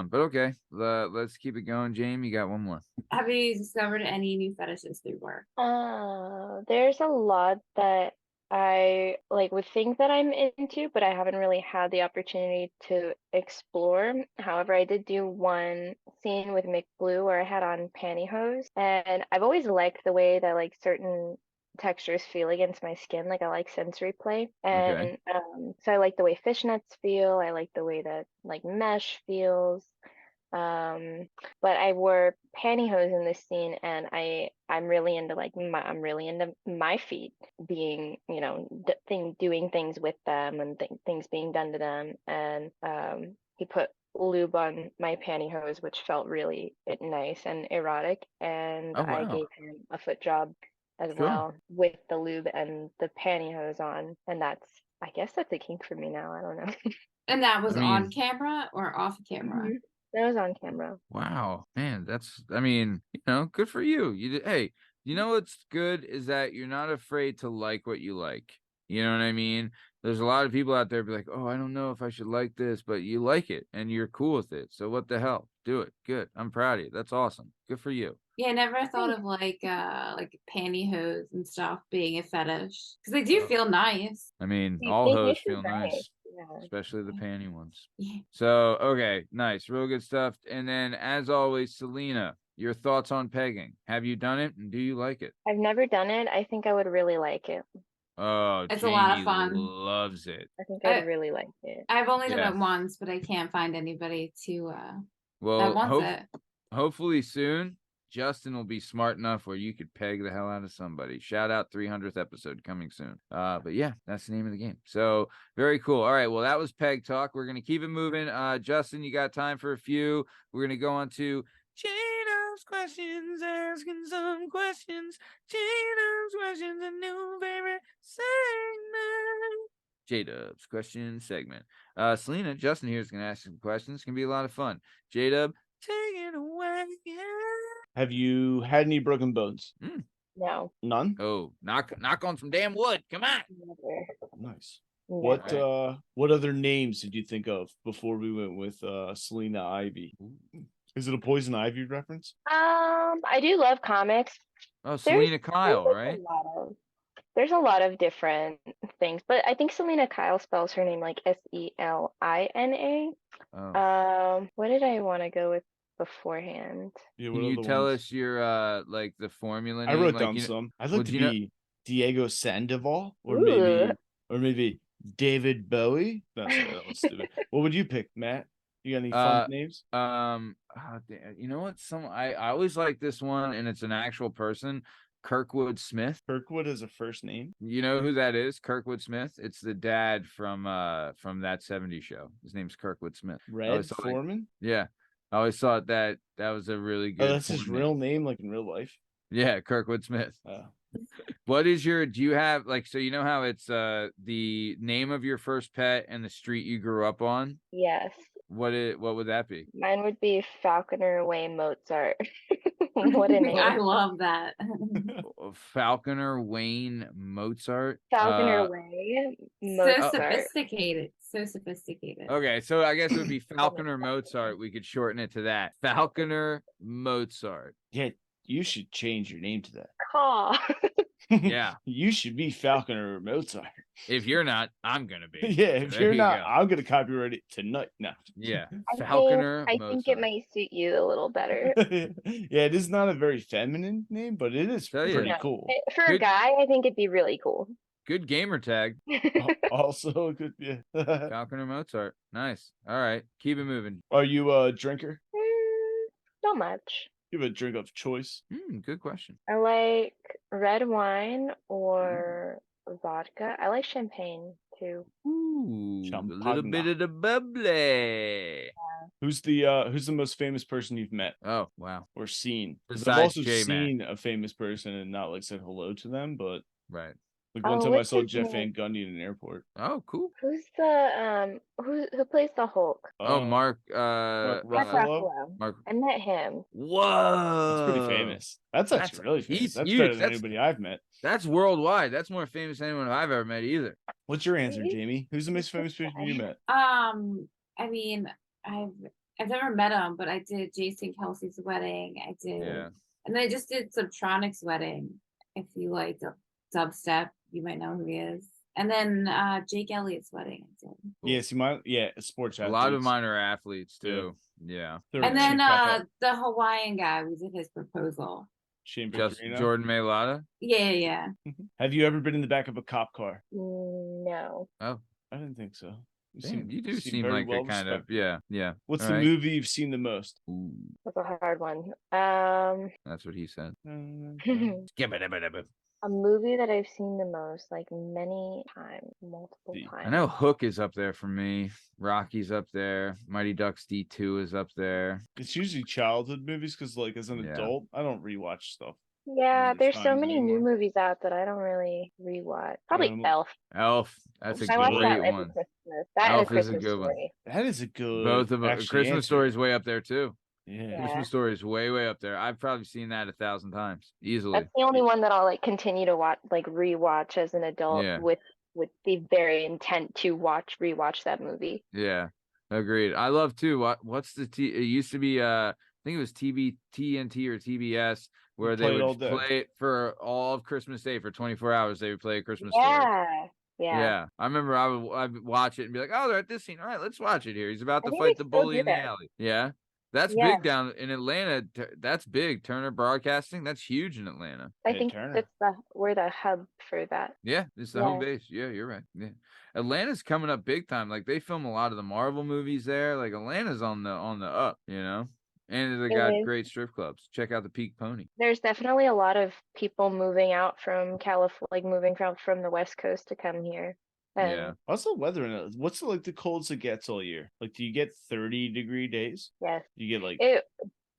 But okay, let's keep it going. Jamie, you got one more. Have you discovered any new fetishes through work? There's a lot that I like would think that I'm into, but I haven't really had the opportunity to explore. However, I did do one scene with McBlue where I had on pantyhose, and I've always liked the way that like certain textures feel against my skin. Like I like sensory play, and so I like the way fishnets feel. I like the way that like mesh feels. But I wore pantyhose in this scene, and I'm really into like I'm really into my feet being, you know, doing things with them and things being done to them. And he put lube on my pantyhose, which felt really nice and erotic. And Oh, I wow. gave him a foot job as Sure. well with the lube and the pantyhose on, and I guess that's a kink for me now. I don't know. And that was I mean- on camera or off camera? Mhm. That was on camera. Wow, man, I mean, good for you. Hey, you know what's good is that you're not afraid to like what you like. You know what I mean? There's a lot of people out there be like, oh, I don't know if I should like this, but you like it and you're cool with it. So what the hell? Do it. Good. I'm proud of you. That's awesome. Good for you. Yeah, I never thought of like pantyhose and stuff being a fetish because they do feel nice. I mean, They- all they hoes feel feel nice. nice, Yeah. especially the panty ones. Yeah. So, okay, nice. Real good stuff. And then, as always, Selena, your thoughts on pegging. Have you done it and do you like it? I've never done it. I think I would really like it. Oh, It's a lot of Jamie fun. loves it. I think I'd really like it. I've only Yeah. done it once, but I can't find anybody to that Well, wants it. hopefully soon, Justin will be smart enough where you could peg the hell out of somebody. Shout out 300th episode coming soon. But yeah, that's the name of the game. So very cool. All right, well, that was peg talk. We're gonna keep it moving. Justin, you got time for a few? We're gonna go on to Jdub's Questions, asking some questions. Jdub's Questions, a new favorite segment. Jdub's Questions segment. Selena, Justin here is gonna ask some questions. It's gonna be a lot of fun. Jdub, take it away. Have you had any broken bones? No, None? Oh, knock on some damn wood. Come on. never. Nice. What other names did you think of before we went with Selena Ivy? Is it a Poison Ivy reference? I do love comics. Oh, Selena Kyle, like, right? There's a lot of different things, but I think Selena Kyle spells her name like Selina. Oh. What did I want to go with beforehand? Yeah, Can what you other tell ones? us your like the formula I name? wrote Like, down you know, some. I'd well, like to do you know- be Diego Sandoval, or Ooh. maybe David Bowie. No, sorry, that was stupid. What would you pick, Matt? You got any fun names? You know what? I always like this one, and it's an actual person, Kirkwood Smith. Kirkwood is a first name. You know who that is? Kirkwood Smith. It's the dad from that '70s show. His name's Kirkwood Smith. Red Foreman. Yeah, I always thought that was a really good. Oh, that's his real name, like in real life. Yeah, Kirkwood Smith. Oh. What is do you have, like, so you know how it's the name of your first pet and the street you grew up on? Yes. What would that be? Mine would be Falconer Wayne Mozart. What a name. I love that. Falconer Wayne Mozart. Falconer Wayne So Mozart. sophisticated. So sophisticated. Okay, so I guess it would be Falconer Mozart. We could shorten it to that. Falconer Mozart. Yeah, you should change your name to that. Caw. Yeah. You should be Falconer Mozart. If you're not, I'm gonna be. Yeah, if There you're you not, go. I'm gonna copyright it tonight. No. Yeah. I Falconer think Mozart. it might suit you a little better. Yeah, it is not a very feminine name, but it is Tell you. pretty No. cool. For a Good- guy, I think it'd be really cool. Good gamer tag. Also, good. Yeah. Falconer Mozart. Nice. All right. Keep it moving. Are you a drinker? Not much. You have a drink of choice. Good question. I like red wine or vodka. I like champagne too. Ooh, a little Champagne. bit of the bubbly. Who's the most famous person you've met Oh, wow. or seen? 'Cause Besides I've also J-Mac. seen a famous person and not like said hello to them, but Right. like one Oh, time I what's saw his Jeff name? Van Gundy in an airport. Oh, cool. Who's the who plays the Hulk? Oh, Mark. Mark Mark Ruffalo? Ruffalo. Mark. I met him. Whoa. That's pretty famous. That's actually really famous. he's That's huge. better than That's- anybody I've met. That's worldwide. That's more famous than anyone I've ever met either. What's your answer, Really? Jamie? Who's the most famous person you met? I mean, I've never met him, but I did Jason Kelsey's wedding. I did, Yeah. and I just did Subtronic's wedding. If you like dubstep, you might know who he is. And then Jake Elliott's wedding. I did. Yeah, see, sports. A lot of athletes. mine are athletes too. Yeah. They're And then cheap pop-up. the Hawaiian guy, we did his proposal. Shane Just Victorino. Jordan Mailata. Yeah. Have you ever been in the back of a cop car? No. Oh, I didn't think so. damn, you do seem very like well a kind of respected. yeah. What's All the right. movie you've seen the most? Ooh, That's a hard one. that's what he said. A movie that I've seen the most, like many times, multiple See, times. I know Hook is up there for me. Rocky's up there. Mighty Ducks D2 is up there. It's usually childhood movies because, like, as an Yeah. adult, I don't rewatch stuff. Yeah, numerous there's so times many new anymore. movies out that I don't really rewatch. Probably Um, Elf. Elf. That's a I watch that great every one. Christmas. That and Elf A is a Christmas good one. Story. That is a good. Both of them. actually, Christmas answer. Story is way up there too. Yeah. Yeah. Christmas Story is way up there. I've probably seen that 1,000 times easily. That's the only one that I'll like continue to watch, like rewatch as an adult Yeah. with the very intent to rewatch that movie. Yeah, agreed. I love too. What's the It used to be I think it was TNT or TBS where they play it all would day. play it for all of Christmas Day for 24 hours. They would play a Christmas Story. Yeah. Yeah, I remember I'd watch it and be like, "Oh, they're at this scene. All right, let's watch it here. He's about I to think fight they the still bully do in the that. alley." Yeah, that's Yeah. big down in Atlanta. That's big. Turner Broadcasting. That's huge in Atlanta. I Yeah, think Turner. we're the hub for that. Yeah, it's the home Yeah. base. Yeah, you're right. Yeah, Atlanta's coming up big time. Like they film a lot of the Marvel movies there. Like Atlanta's on the up. You know, and they It got is. great strip clubs. Check out the Peak Pony. There's definitely a lot of people moving out from California, like moving from the West Coast to come here. And Yeah. What's the weather in it? What's the coldest it gets all year? Like, do you get 30-degree days? yes, Do you get like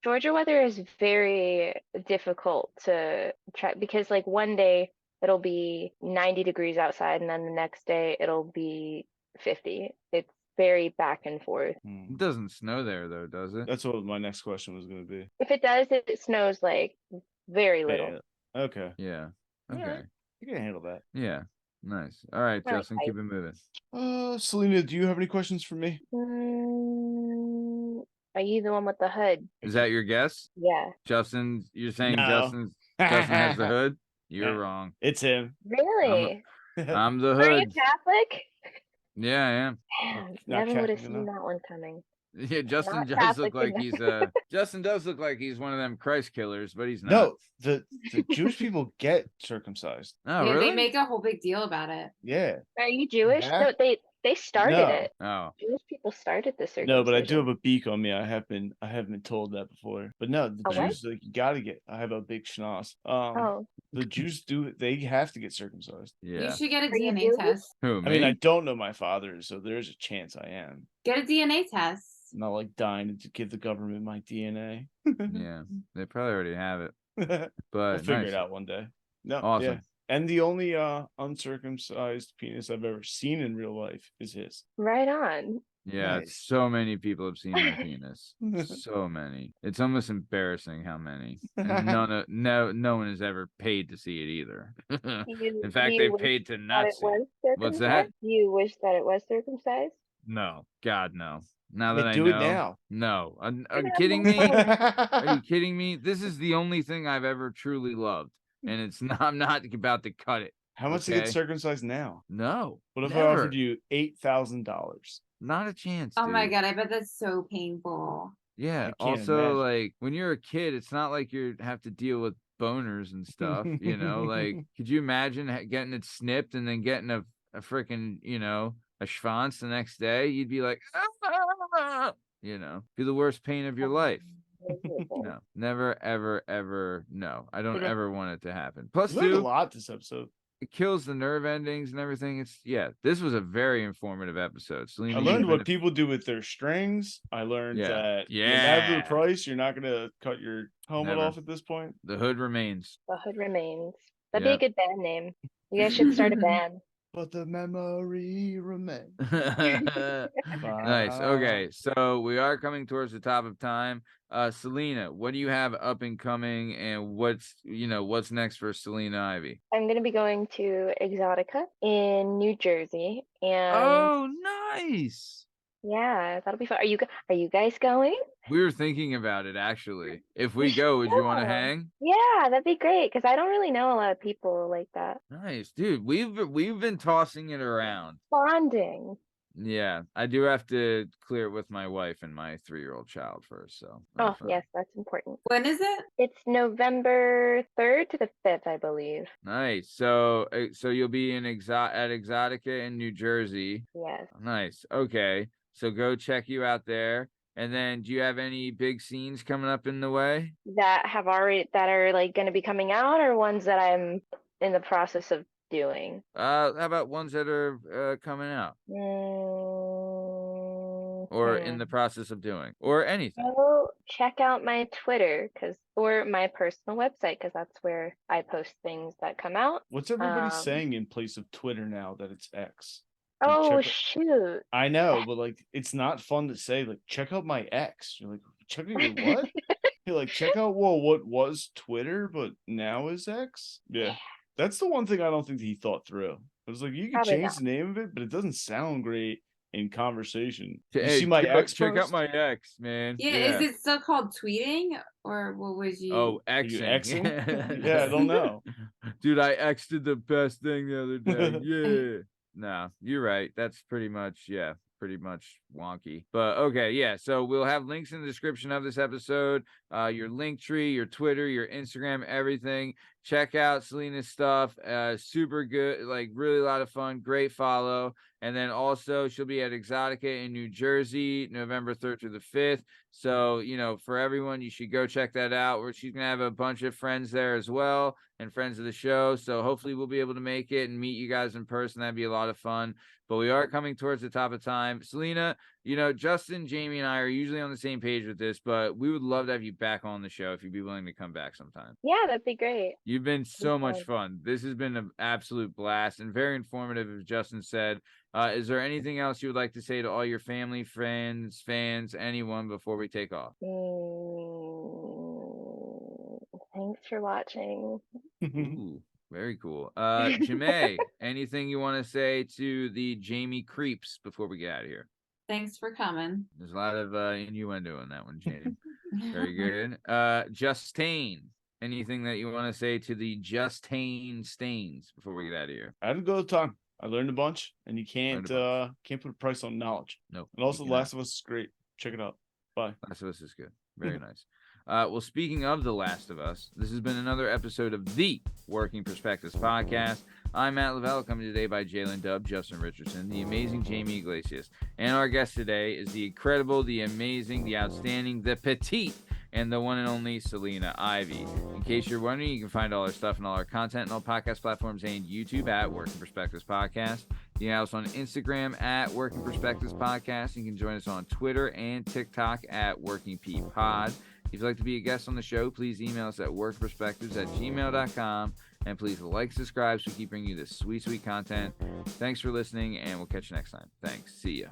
Georgia weather is very difficult to track because like one day it'll be 90 degrees outside and then the next day it'll be 50. It's very back and forth. It doesn't snow there though, does it? That's what my next question was going to be. If it does, it snows like very little. Yeah. Okay. Yeah. All Okay. right. You can handle that. Yeah. Nice. All right, All right, Justin, keep it moving. Selena, do you have any questions for me? Are you the one with the hood? Is that your guess? Yeah. Justin, you're saying No. Justin has the hood? You're Yeah. wrong. It's him. Really? I'm the Are you hood. Catholic? Yeah, I am. Man, Not never would have Catholic seen enough. that one coming. Yeah, Justin Not does Catholic look like enough. he's Justin does look like he's one of them Christ killers, but he's not. No, the Jewish people get circumcised. Oh, Yeah, really? they make a whole big deal about it. Yeah. Are you Jewish? Yeah. No, they started No. it. Oh. Jewish people started the circumcision. No, but I do have a beak on me. I have been told that before. But no, the A what? Jews, like, you gotta get. I have a big schnoz. Oh, The Jews do. They have to get circumcised. You Yeah. should get a Are you DNA Jewish? test. Who, I mean, I me? don't know my father, so there's a chance I am. Get a DNA test. I'm not like dying to give the government my DNA. Yeah. They probably already have it. But We'll figure nice. it out one day. No, Awesome. yeah. And the only uncircumcised penis I've ever seen in real life is his. right on. Yeah, Nice. so many people have seen my penis. So many. It's almost embarrassing how many. And no one has ever paid to see it either. In fact, Do you they wish paid to that not it see it. was What's circumcised? that? Do you wish that it was circumcised? No. God, no. Now They that I do know. it now. No. Are you Yeah, kidding me? Are Are you kidding me? This is the only thing I've ever truly loved. And it's not, I'm not about to cut it. How much to Okay. get circumcised now? No. What if I never. offered you $8,000? Not a chance. Oh my dude. god, I bet that's so painful. Yeah. I can't Also, imagine. like when you're a kid, it's not like you have to deal with boners and stuff. You know, like could you imagine getting it snipped and then getting a freaking a schwanz the next day? You'd be like, "Ah!" Be the worst pain of your life. No, never, ever, ever. No, I don't Okay. ever want it to happen. Plus, We learned a two, lot this episode. it kills the nerve endings and everything. This was a very informative episode. Selena, I you've learned been what people do with their strings. I learned Yeah. that no Yeah. matter the price, you're not gonna cut your helmet Never. off at this point. The hood remains. The Hood Remains. That'd Yeah. be a good band name. You guys should start a band. But the memory remains. Nice. Okay, so we are coming towards the top of time. Selena, what do you have up and coming, and what's next for Selena Ivy? I'm gonna be going to Exotica in New Jersey, and Oh, nice. yeah, that'll be fun. Are you guys going? We were thinking about it actually. If we go, would you want to Yeah. hang? Yeah, that'd be great because I don't really know a lot of people like that. Nice, dude. We've been tossing it around. Bonding. Yeah, I do have to clear it with my wife and my 3-year-old child first. So. Oh, yes, that's important. When is it? It's November 3rd to the 5th, I believe. Nice. So you'll be at Exotica in New Jersey. Yes. Nice. Okay. So go check you out there. And then do you have any big scenes coming up in the way? That are like going to be coming out, or ones that I'm in the process of doing? How about ones that are coming out or in the process of doing, or anything? Go check out my Twitter or my personal website, because that's where I post things that come out. What's everybody saying in place of Twitter now that it's X? Oh, check shoot. I know, but like it's not fun to say, like, check out my X. You're like, check out your what? You're like, check out what was Twitter, but now is X? Yeah. That's the one thing I don't think he thought through. It was like, you can Probably change not. the name of it, but it doesn't sound great in conversation. You Hey, see my X check out post? my X, man. Yeah, is it still called tweeting, or what was you? Oh, Are you Xing. Xing? Yeah, I don't know. Dude, I X'd the best thing the other day. Yeah. No, you're right. That's pretty much wonky. But okay, yeah. So we'll have links in the description of this episode. Your link tree, your Twitter, your Instagram, everything. Check out Selena's stuff. Super good, like really a lot of fun. Great follow. And then also she'll be at Exotica in New Jersey, November 3rd through the 5th. So, for everyone, you should go check that out. Where she's gonna have a bunch of friends there as well, and friends of the show. So hopefully we'll be able to make it and meet you guys in person. That'd be a lot of fun. But we are coming towards the top of time. Selena, Justin, Jamie, and I are usually on the same page with this, but we would love to have you back on the show if you'd be willing to come back sometime. Yeah, that'd be great. You've been so much fun. This has been an absolute blast and very informative, as Justin said. Is there anything else you would like to say to all your family, friends, fans, anyone before we take off? Thanks for watching. Ooh, Very cool. Jamae, anything you want to say to the Jamie creeps before we get out of here? Thanks for coming. There's a lot of innuendo in that one, Jamie. Very good. Justine, anything that you want to say to the Justine stains before we get out of here? I had a good time. I learned a bunch, and you Learned can't a put a price on knowledge. Nope. And also, you The cannot. Last of Us is great. Check it out. Bye. Last of Us is good. Very nice. Well, speaking of The Last of Us, this has been another episode of the Working Perspectives podcast. I'm Matt Lavelle, accompanied today by Jdub, Justin Richardson, the amazing Jamie Iglesias. And our guest today is the incredible, the amazing, the outstanding, the petite, and the one and only Selena Ivy. In case you're wondering, you can find all our stuff and all our content on all podcast platforms and YouTube at Working Perspectives Podcast. You can have us on Instagram at Working Perspectives Podcast. You can join us on Twitter and TikTok at Working P Pod. If you'd like to be a guest on the show, please email us at workperspectives@gmail.com. And please like, subscribe so we keep bringing you this sweet, sweet content. Thanks for listening, and we'll catch you next time. Thanks. See ya.